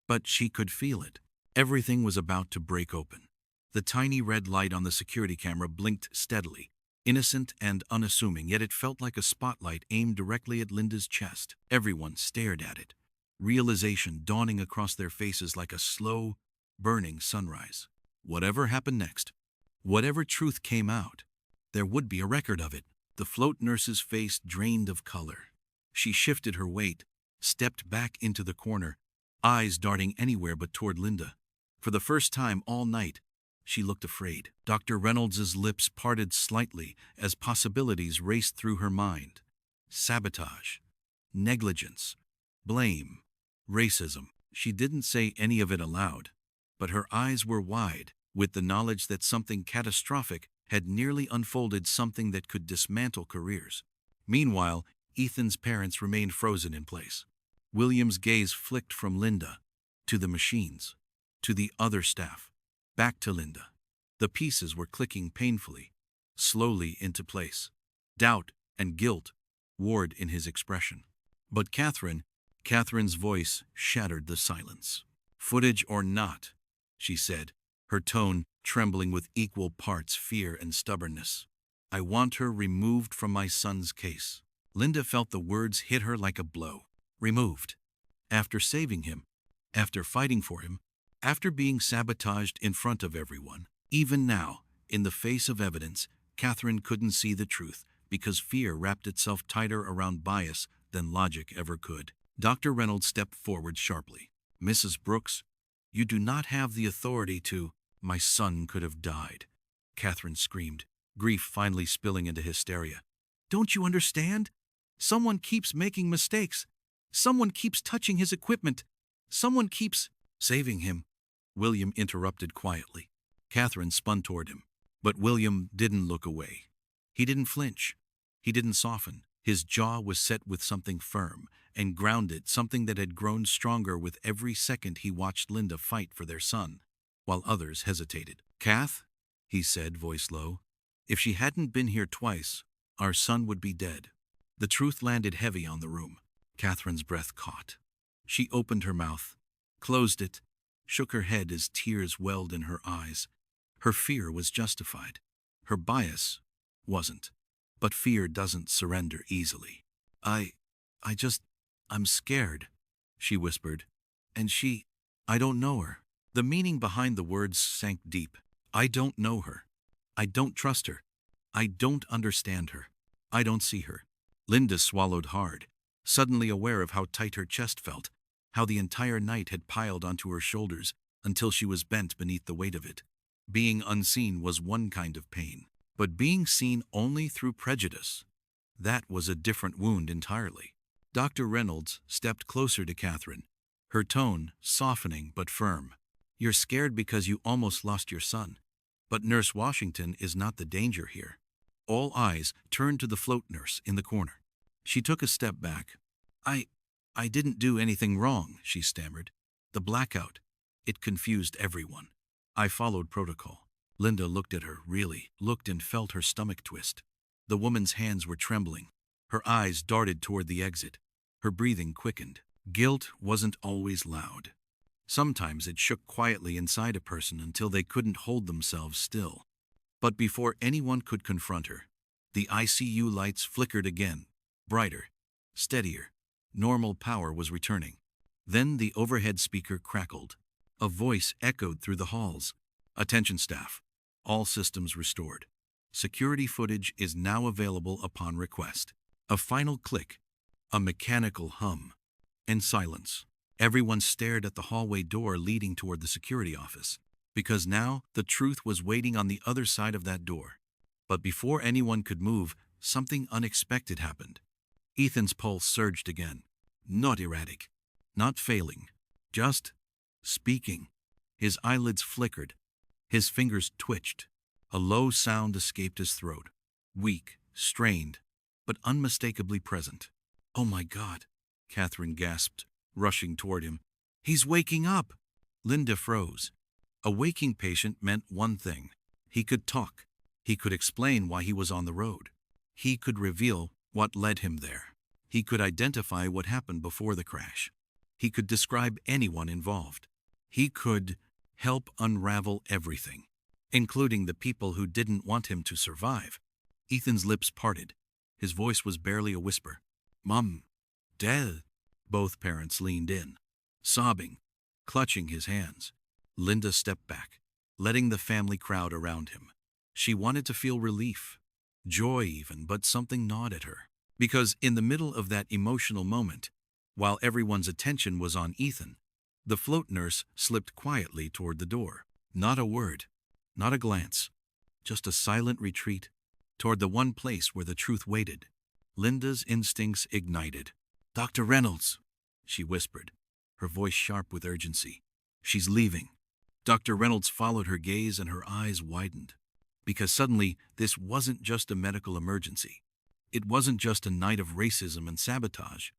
But she could feel it. Everything was about to break open. The tiny red light on the security camera blinked steadily, innocent and unassuming, yet it felt like a spotlight aimed directly at Linda's chest. Everyone stared at it, realization dawning across their faces like a slow, burning sunrise. Whatever happened next, whatever truth came out, there would be a record of it. The float nurse's face drained of color. She shifted her weight, stepped back into the corner, eyes darting anywhere but toward Linda. For the first time all night, she looked afraid. Dr. Reynolds's lips parted slightly as possibilities raced through her mind. Sabotage, negligence, blame, Racism. She didn't say any of it aloud, but her eyes were wide with the knowledge that something catastrophic had nearly unfolded, something that could dismantle careers. Meanwhile, Ethan's parents remained frozen in place. William's gaze flicked from Linda to the machines, to the other staff, back to Linda. The pieces were clicking painfully, slowly into place. Doubt and guilt warred in his expression. But Catherine's voice shattered the silence. "Footage or not," she said, her tone trembling with equal parts fear and stubbornness. "I want her removed from my son's case." Linda felt the words hit her like a blow. Removed. After saving him, after fighting for him, after being sabotaged in front of everyone. Even now, in the face of evidence, Catherine couldn't see the truth because fear wrapped itself tighter around bias than logic ever could. Dr. Reynolds stepped forward sharply. "Mrs. Brooks, you do not have the authority to—" "My son could have died," Catherine screamed, grief finally spilling into hysteria. "Don't you understand? Someone keeps making mistakes. Someone keeps touching his equipment. Someone keeps—" "Saving him," William interrupted quietly. Catherine spun toward him, but William didn't look away. He didn't flinch. He didn't soften. His jaw was set with something firm and grounded, something that had grown stronger with every second he watched Linda fight for their son, while others hesitated. "Kath," he said, voice low, "if she hadn't been here twice, our son would be dead." The truth landed heavy on the room. Catherine's breath caught. She opened her mouth, closed it, shook her head as tears welled in her eyes. Her fear was justified. Her bias wasn't. But fear doesn't surrender easily. I'm scared," she whispered. "And I don't know her." The meaning behind the words sank deep. I don't know her. I don't trust her. I don't understand her. I don't see her. Linda swallowed hard, suddenly aware of how tight her chest felt, how the entire night had piled onto her shoulders until she was bent beneath the weight of it. Being unseen was one kind of pain, but being seen only through prejudice, that was a different wound entirely. Dr. Reynolds stepped closer to Catherine, her tone softening but firm. "You're scared because you almost lost your son. But Nurse Washington is not the danger here." All eyes turned to the float nurse in the corner. She took a step back. I didn't do anything wrong," she stammered. "The blackout, it confused everyone. I followed protocol." Linda looked at her, really looked, and felt her stomach twist. The woman's hands were trembling. Her eyes darted toward the exit. Her breathing quickened. Guilt wasn't always loud. Sometimes it shook quietly inside a person until they couldn't hold themselves still. But before anyone could confront her, the ICU lights flickered again, brighter, steadier. Normal power was returning. Then the overhead speaker crackled. A voice echoed through the halls. "Attention staff. All systems restored. Security footage is now available upon request." A final click, a mechanical hum, and silence. Everyone stared at the hallway door leading toward the security office, because now the truth was waiting on the other side of that door. But before anyone could move, something unexpected happened. Ethan's pulse surged again. Not erratic, not failing, just speaking. His eyelids flickered. His fingers twitched. A low sound escaped his throat. Weak, strained, but unmistakably present. "Oh my God," Catherine gasped, rushing toward him. "He's waking up!" Linda froze. A waking patient meant one thing. He could talk. He could explain why he was on the road. He could reveal what led him there. He could identify what happened before the crash. He could describe anyone involved. He could help unravel everything, including the people who didn't want him to survive. Ethan's lips parted. His voice was barely a whisper. "Mom, Dad." Both parents leaned in, sobbing, clutching his hands. Linda stepped back, letting the family crowd around him. She wanted to feel relief, joy even, but something gnawed at her. Because in the middle of that emotional moment, while everyone's attention was on Ethan, the float nurse slipped quietly toward the door. Not a word, not a glance, just a silent retreat toward the one place where the truth waited. Linda's instincts ignited. "Dr. Reynolds," she whispered, her voice sharp with urgency. "She's leaving." Dr. Reynolds followed her gaze and her eyes widened. Because suddenly, this wasn't just a medical emergency. It wasn't just a night of racism and sabotage.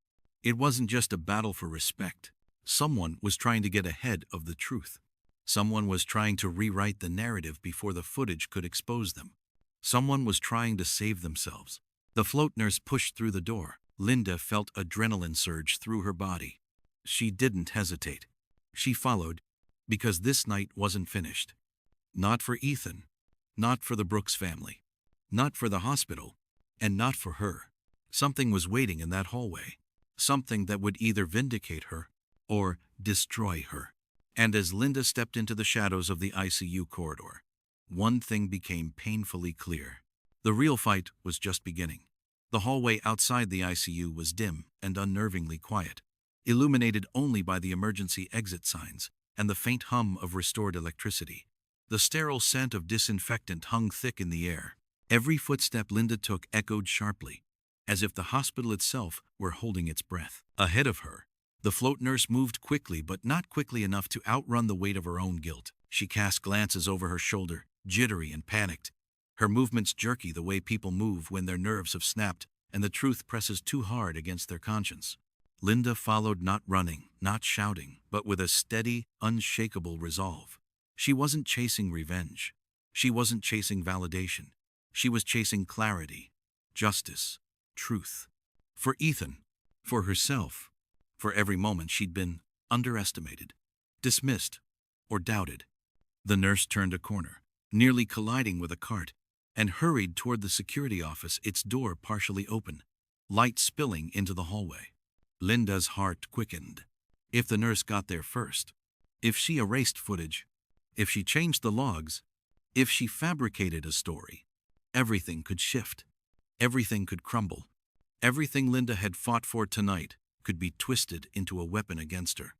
It wasn't just a battle for respect. Someone was trying to get ahead of the truth. Someone was trying to rewrite the narrative before the footage could expose them. Someone was trying to save themselves. The float nurse pushed through the door. Linda felt adrenaline surge through her body. She didn't hesitate. She followed, because this night wasn't finished. Not for Ethan. Not for the Brooks family. Not for the hospital. And not for her. Something was waiting in that hallway. Something that would either vindicate her or destroy her. And as Linda stepped into the shadows of the ICU corridor, one thing became painfully clear. The real fight was just beginning. The hallway outside the ICU was dim and unnervingly quiet, illuminated only by the emergency exit signs and the faint hum of restored electricity. The sterile scent of disinfectant hung thick in the air. Every footstep Linda took echoed sharply, as if the hospital itself were holding its breath. Ahead of her, the float nurse moved quickly, but not quickly enough to outrun the weight of her own guilt. She cast glances over her shoulder, jittery and panicked. Her movements jerky, the way people move when their nerves have snapped and the truth presses too hard against their conscience. Linda followed, not running, not shouting, but with a steady, unshakable resolve. She wasn't chasing revenge. She wasn't chasing validation. She was chasing clarity, justice, truth. For Ethan, for herself, for every moment she'd been underestimated, dismissed, or doubted. The nurse turned a corner, nearly colliding with a cart, and hurried toward the security office, its door partially open, light spilling into the hallway. Linda's heart quickened. If the nurse got there first, if she erased footage, if she changed the logs, if she fabricated a story, everything could shift. Everything could crumble. Everything Linda had fought for tonight could be twisted into a weapon against her.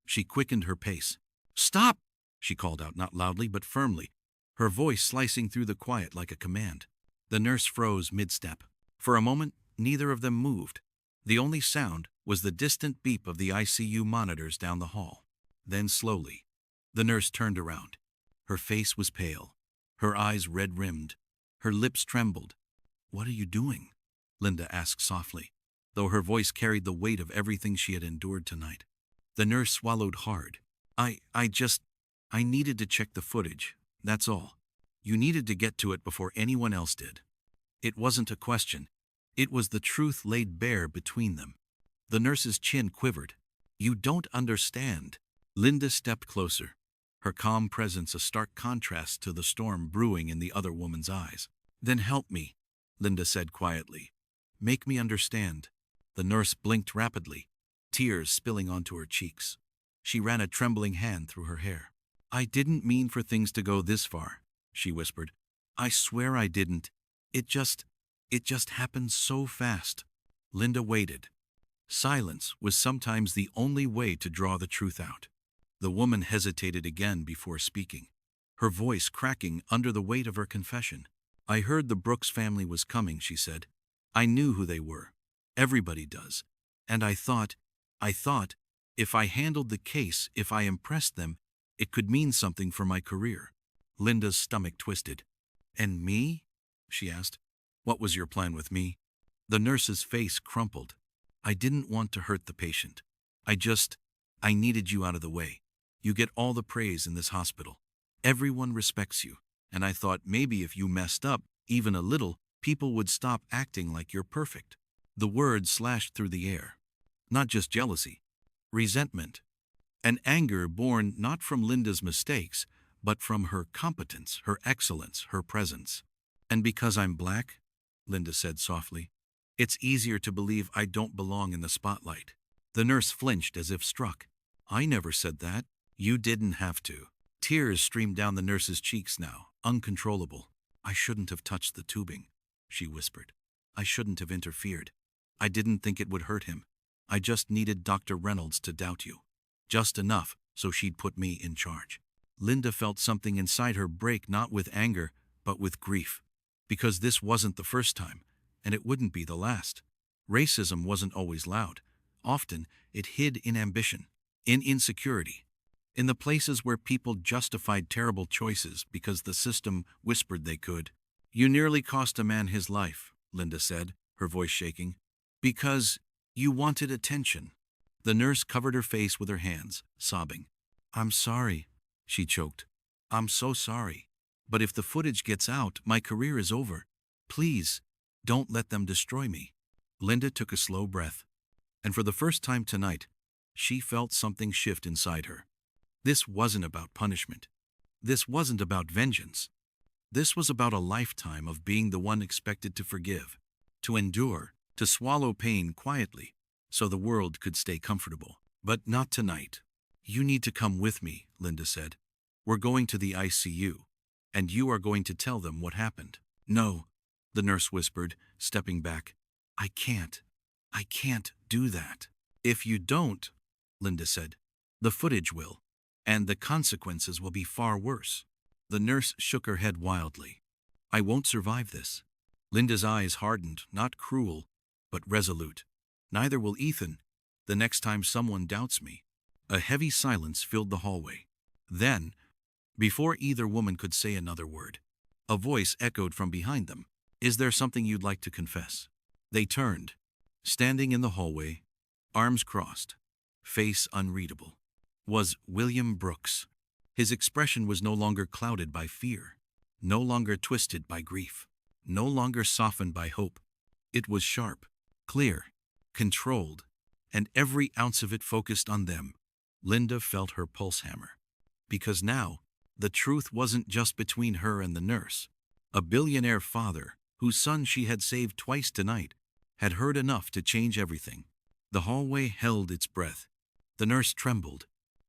She quickened her pace. "Stop!" she called out, not loudly but firmly, her voice slicing through the quiet like a command. The nurse froze mid-step. For a moment, neither of them moved. The only sound was the distant beep of the ICU monitors down the hall. Then slowly, the nurse turned around. Her face was pale, her eyes red-rimmed, her lips trembled. "What are you doing?" Linda asked softly, though her voice carried the weight of everything she had endured tonight. The nurse swallowed hard. I needed to check the footage, that's all. You needed to get to it before anyone else did." It wasn't a question. It was the truth laid bare between them. The nurse's chin quivered. "You don't understand." Linda stepped closer, her calm presence a stark contrast to the storm brewing in the other woman's eyes. "Then help me," Linda said quietly. "Make me understand." The nurse blinked rapidly, tears spilling onto her cheeks. She ran a trembling hand through her hair. "I didn't mean for things to go this far," she whispered. "I swear I didn't. It just happened so fast." Linda waited. Silence was sometimes the only way to draw the truth out. The woman hesitated again before speaking, her voice cracking under the weight of her confession. "I heard the Brooks family was coming," she said. "I knew who they were. Everybody does. And I thought, if I handled the case, if I impressed them, it could mean something for my career." Linda's stomach twisted. "And me?" she asked. "What was your plan with me?" The nurse's face crumpled. "I didn't want to hurt the patient. I needed you out of the way. You get all the praise in this hospital. Everyone respects you. And I thought maybe if you messed up, even a little, people would stop acting like you're perfect." The words slashed through the air. Not just jealousy, resentment, and anger born not from Linda's mistakes, but from her competence, her excellence, her presence. "And because I'm black," Linda said softly, "it's easier to believe I don't belong in the spotlight." The nurse flinched as if struck. "I never said that. You didn't have to." Tears streamed down the nurse's cheeks now, uncontrollable. "I shouldn't have touched the tubing," she whispered. "I shouldn't have interfered. I didn't think it would hurt him. I just needed Dr. Reynolds to doubt you. Just enough so she'd put me in charge." Linda felt something inside her break, not with anger, but with grief. Because this wasn't the first time, and it wouldn't be the last. Racism wasn't always loud. Often, it hid in ambition. in insecurity, in the places where people justified terrible choices because the system whispered they could. You nearly cost a man his life, Linda said, her voice shaking, because you wanted attention. The nurse covered her face with her hands, sobbing. I'm sorry, she choked. I'm so sorry. But if the footage gets out, my career is over. Please, don't let them destroy me. Linda took a slow breath, and for the first time tonight, she felt something shift inside her. This wasn't about punishment. This wasn't about vengeance. This was about a lifetime of being the one expected to forgive, to endure, to swallow pain quietly, so the world could stay comfortable. But not tonight. You need to come with me, Linda said. We're going to the ICU, and you are going to tell them what happened. No, the nurse whispered, stepping back. I can't do that. If you don't, Linda said, the footage will, and the consequences will be far worse. The nurse shook her head wildly. I won't survive this. Linda's eyes hardened, not cruel, but resolute. Neither will Ethan, the next time someone doubts me. A heavy silence filled the hallway. Then, before either woman could say another word, a voice echoed from behind them. Is there something you'd like to confess? They turned, standing in the hallway, arms crossed, face unreadable, was William Brooks. His expression was no longer clouded by fear, no longer twisted by grief, no longer softened by hope. It was sharp, clear, controlled, and every ounce of it focused on them. Linda felt her pulse hammer. Because now, the truth wasn't just between her and the nurse. A billionaire father, whose son she had saved twice tonight, had heard enough to change everything. The hallway held its breath. The nurse trembled.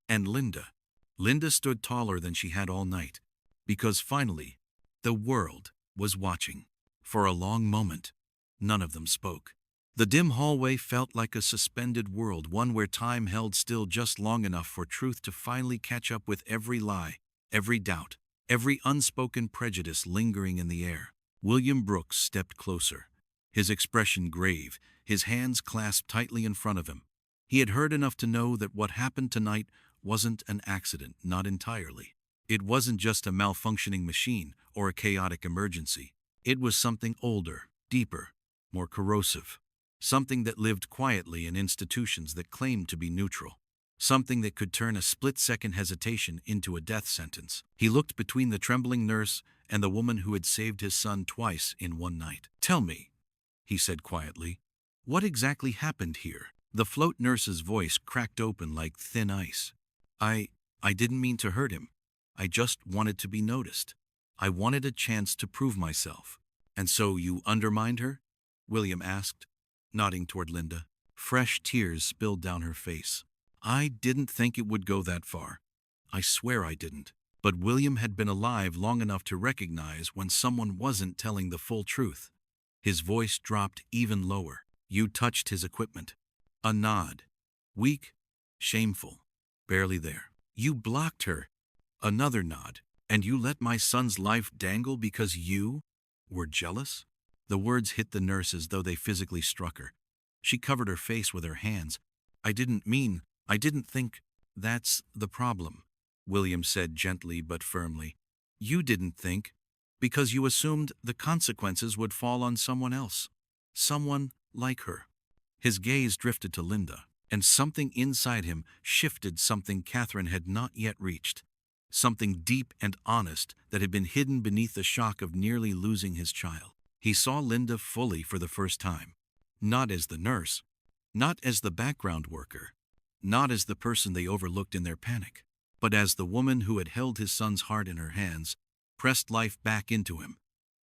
And Linda stood taller than she had all night. Because finally, the world was watching. For a long moment, none of them spoke. The dim hallway felt like a suspended world, one where time held still just long enough for truth to finally catch up with every lie, every doubt, every unspoken prejudice lingering in the air. William Brooks stepped closer, his expression grave, his hands clasped tightly in front of him. He had heard enough to know that what happened tonight wasn't an accident, not entirely. It wasn't just a malfunctioning machine or a chaotic emergency. It was something older, deeper, more corrosive. Something that lived quietly in institutions that claimed to be neutral. Something that could turn a split-second hesitation into a death sentence. He looked between the trembling nurse and the woman who had saved his son twice in one night. Tell me, he said quietly, what exactly happened here? The float nurse's voice cracked open like thin ice. I didn't mean to hurt him. I just wanted to be noticed. I wanted a chance to prove myself. And so you undermined her? William asked, nodding toward Linda. Fresh tears spilled down her face. I didn't think it would go that far. I swear I didn't. But William had been alive long enough to recognize when someone wasn't telling the full truth. His voice dropped even lower. You touched his equipment. A nod. Weak, shameful, barely there. You blocked her. Another nod. And you let my son's life dangle because you were jealous? The words hit the nurse as though they physically struck her. She covered her face with her hands. I didn't think. That's the problem, William said gently but firmly. You didn't think, because you assumed the consequences would fall on someone else. Someone like her. His gaze drifted to Linda, and something inside him shifted, something Catherine had not yet reached. Something deep and honest that had been hidden beneath the shock of nearly losing his child. He saw Linda fully for the first time. Not as the nurse, not as the background worker, not as the person they overlooked in their panic, but as the woman who had held his son's heart in her hands, pressed life back into him,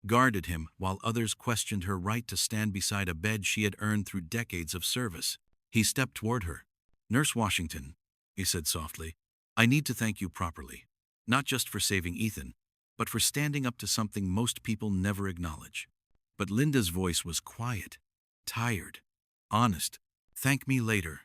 guarded him while others questioned her right to stand beside a bed she had earned through decades of service. He stepped toward her. Nurse Washington, he said softly, I need to thank you properly, not just for saving Ethan, but for standing up to something most people never acknowledge. But Linda's voice was quiet, tired, honest. Thank me later,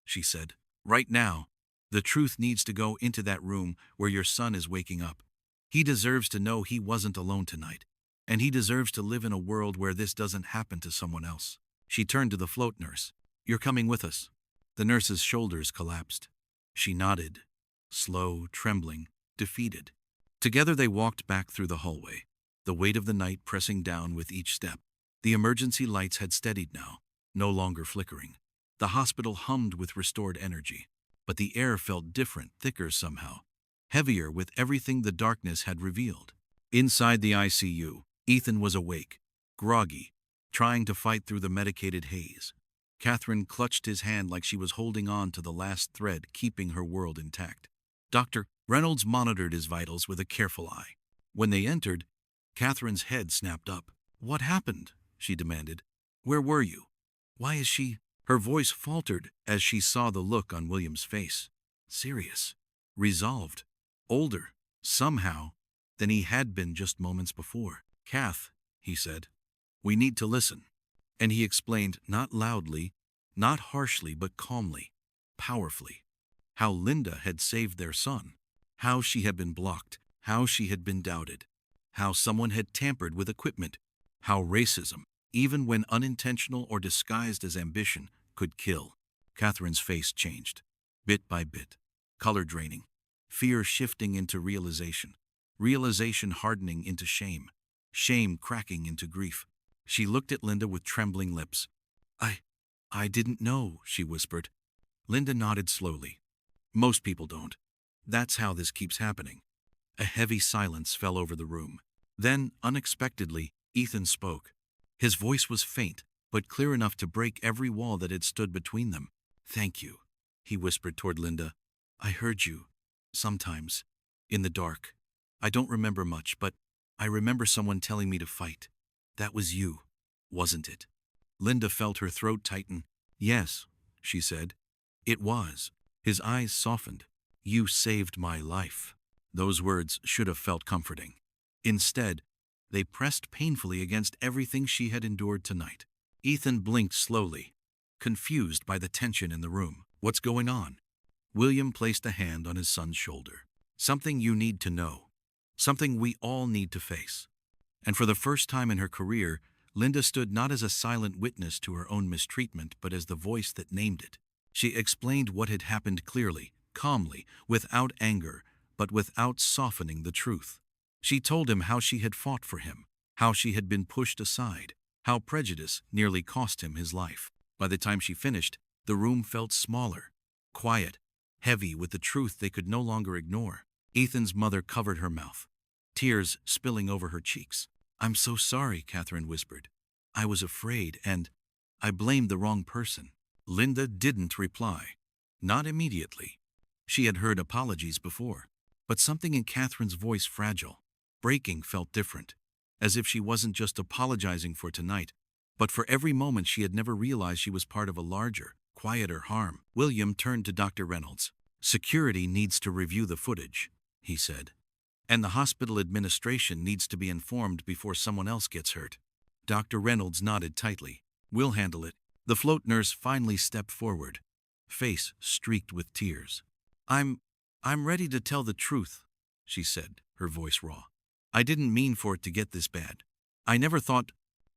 she said. Right now, the truth needs to go into that room where your son is waking up. He deserves to know he wasn't alone tonight, and he deserves to live in a world where this doesn't happen to someone else. She turned to the float nurse. You're coming with us. The nurse's shoulders collapsed. She nodded, slow, trembling, defeated. Together they walked back through the hallway, the weight of the night pressing down with each step. The emergency lights had steadied now, no longer flickering. The hospital hummed with restored energy, but the air felt different, thicker somehow, heavier with everything the darkness had revealed. Inside the ICU, Ethan was awake, groggy, trying to fight through the medicated haze. Catherine clutched his hand like she was holding on to the last thread keeping her world intact. Dr. Reynolds monitored his vitals with a careful eye. When they entered, Catherine's head snapped up. "What happened?" she demanded. "Where were you? Why is she—" Her voice faltered as she saw the look on William's face. Serious, resolved, older, somehow, than he had been just moments before. "Kath," he said, "we need to listen." And he explained, not loudly, not harshly, but calmly, powerfully, how Linda had saved their son, how she had been blocked, how she had been doubted, how someone had tampered with equipment, how racism, even when unintentional or disguised as ambition, could kill. Catherine's face changed, bit by bit, color draining, fear shifting into realization, realization hardening into shame, shame cracking into grief. She looked at Linda with trembling lips. I didn't know," she whispered. Linda nodded slowly. "Most people don't. That's how this keeps happening." A heavy silence fell over the room. Then, unexpectedly, Ethan spoke. His voice was faint, but clear enough to break every wall that had stood between them. "Thank you," he whispered toward Linda. "I heard you, sometimes, in the dark. I don't remember much, but I remember someone telling me to fight. That was you, wasn't it?" Linda felt her throat tighten. "Yes," she said. "It was." His eyes softened. "You saved my life." Those words should have felt comforting. Instead, they pressed painfully against everything she had endured tonight. Ethan blinked slowly, confused by the tension in the room. "What's going on?" William placed a hand on his son's shoulder. "Something you need to know. Something we all need to face." And for the first time in her career, Linda stood not as a silent witness to her own mistreatment, but as the voice that named it. She explained what had happened clearly, calmly, without anger, but without softening the truth. She told him how she had fought for him, how she had been pushed aside, how prejudice nearly cost him his life. By the time she finished, the room felt smaller, quiet, heavy with the truth they could no longer ignore. Ethan's mother covered her mouth, tears spilling over her cheeks. "I'm so sorry," Catherine whispered. "I was afraid, and I blamed the wrong person." Linda didn't reply. Not immediately. She had heard apologies before, but something in Catherine's voice, fragile, breaking, felt different, as if she wasn't just apologizing for tonight, but for every moment she had never realized she was part of a larger, quieter harm. William turned to Dr. Reynolds. "Security needs to review the footage," he said. "And the hospital administration needs to be informed before someone else gets hurt." Dr. Reynolds nodded tightly. "We'll handle it." The float nurse finally stepped forward, face streaked with tears. I'm ready to tell the truth," she said, her voice raw. "I didn't mean for it to get this bad. I never thought—"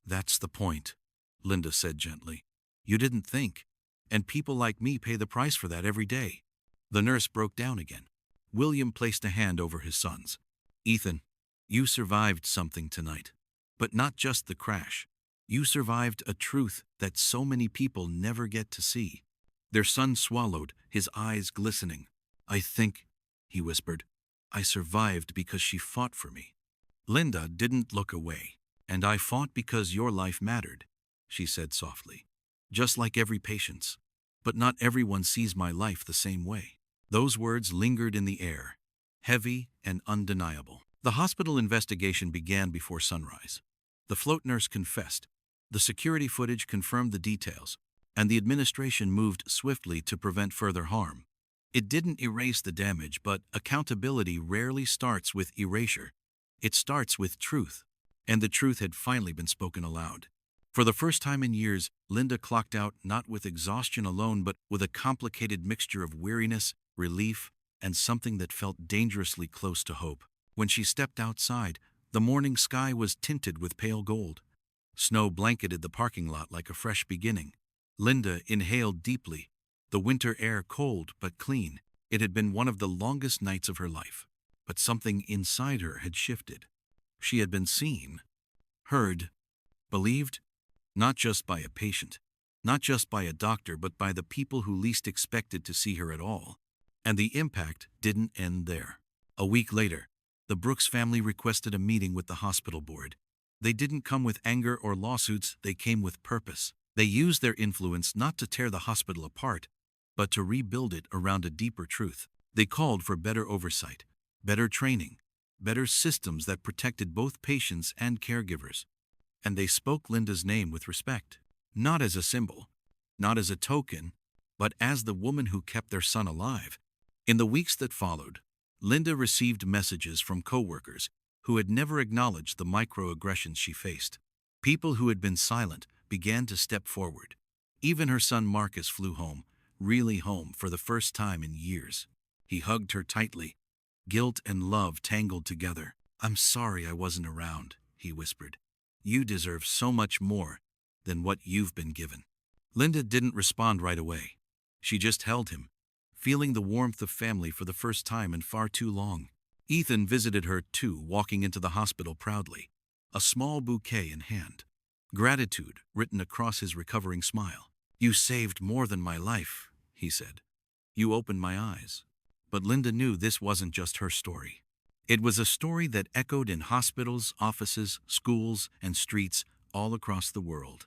"That's the point," Linda said gently. "You didn't think. And people like me pay the price for that every day." The nurse broke down again. William placed a hand over his son's. "Ethan, you survived something tonight. But not just the crash. You survived a truth that so many people never get to see." Their son swallowed, his eyes glistening. "I think," he whispered, "I survived because she fought for me." Linda didn't look away. "And I fought because your life mattered," she said softly. "Just like every patient's. But not everyone sees my life the same way." Those words lingered in the air, heavy and undeniable. The hospital investigation began before sunrise. The float nurse confessed. The security footage confirmed the details, and the administration moved swiftly to prevent further harm. It didn't erase the damage, but accountability rarely starts with erasure. It starts with truth, and the truth had finally been spoken aloud. For the first time in years, Linda clocked out not with exhaustion alone, but with a complicated mixture of weariness, relief, and something that felt dangerously close to hope. When she stepped outside, the morning sky was tinted with pale gold. Snow blanketed the parking lot like a fresh beginning. Linda inhaled deeply, the winter air cold but clean. It had been one of the longest nights of her life, but something inside her had shifted. She had been seen, heard, believed, not just by a patient, not just by a doctor, but by the people who least expected to see her at all. And the impact didn't end there. A week later, the Brooks family requested a meeting with the hospital board. They didn't come with anger or lawsuits, they came with purpose. They used their influence not to tear the hospital apart, but to rebuild it around a deeper truth. They called for better oversight, better training, better systems that protected both patients and caregivers. And they spoke Linda's name with respect, not as a symbol, not as a token, but as the woman who kept their son alive. In the weeks that followed, Linda received messages from coworkers who had never acknowledged the microaggressions she faced. People who had been silent began to step forward. Even her son Marcus flew home, really home for the first time in years. He hugged her tightly, guilt and love tangled together. "I'm sorry I wasn't around," he whispered. "You deserve so much more than what you've been given." Linda didn't respond right away. She just held him, feeling the warmth of family for the first time in far too long. Ethan visited her too, walking into the hospital proudly, a small bouquet in hand, gratitude written across his recovering smile. "You saved more than my life," he said. "You opened my eyes." But Linda knew this wasn't just her story. It was a story that echoed in hospitals, offices, schools, and streets all across the world.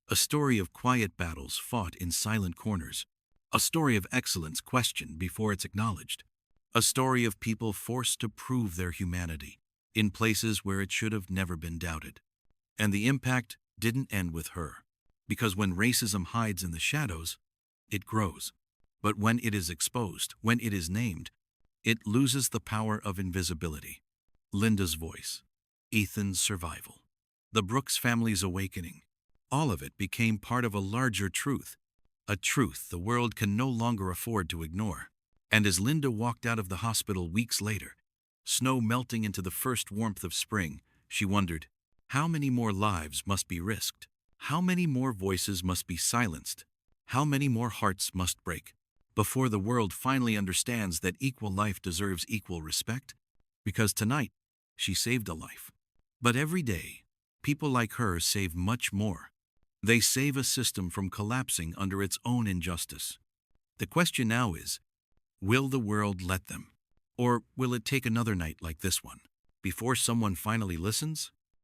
A story of quiet battles fought in silent corners. A story of excellence questioned before it's acknowledged. A story of people forced to prove their humanity in places where it should have never been doubted. And the impact didn't end with her, because when racism hides in the shadows, it grows. But when it is exposed, when it is named, it loses the power of invisibility. Linda's voice, Ethan's survival, the Brooks family's awakening, all of it became part of a larger truth, a truth the world can no longer afford to ignore. And as Linda walked out of the hospital weeks later, snow melting into the first warmth of spring, she wondered, how many more lives must be risked? How many more voices must be silenced? How many more hearts must break before the world finally understands that equal life deserves equal respect? Because tonight, she saved a life. But every day, people like her save much more. They save a system from collapsing under its own injustice. The question now is, will the world let them? Or will it take another night like this one before someone finally listens?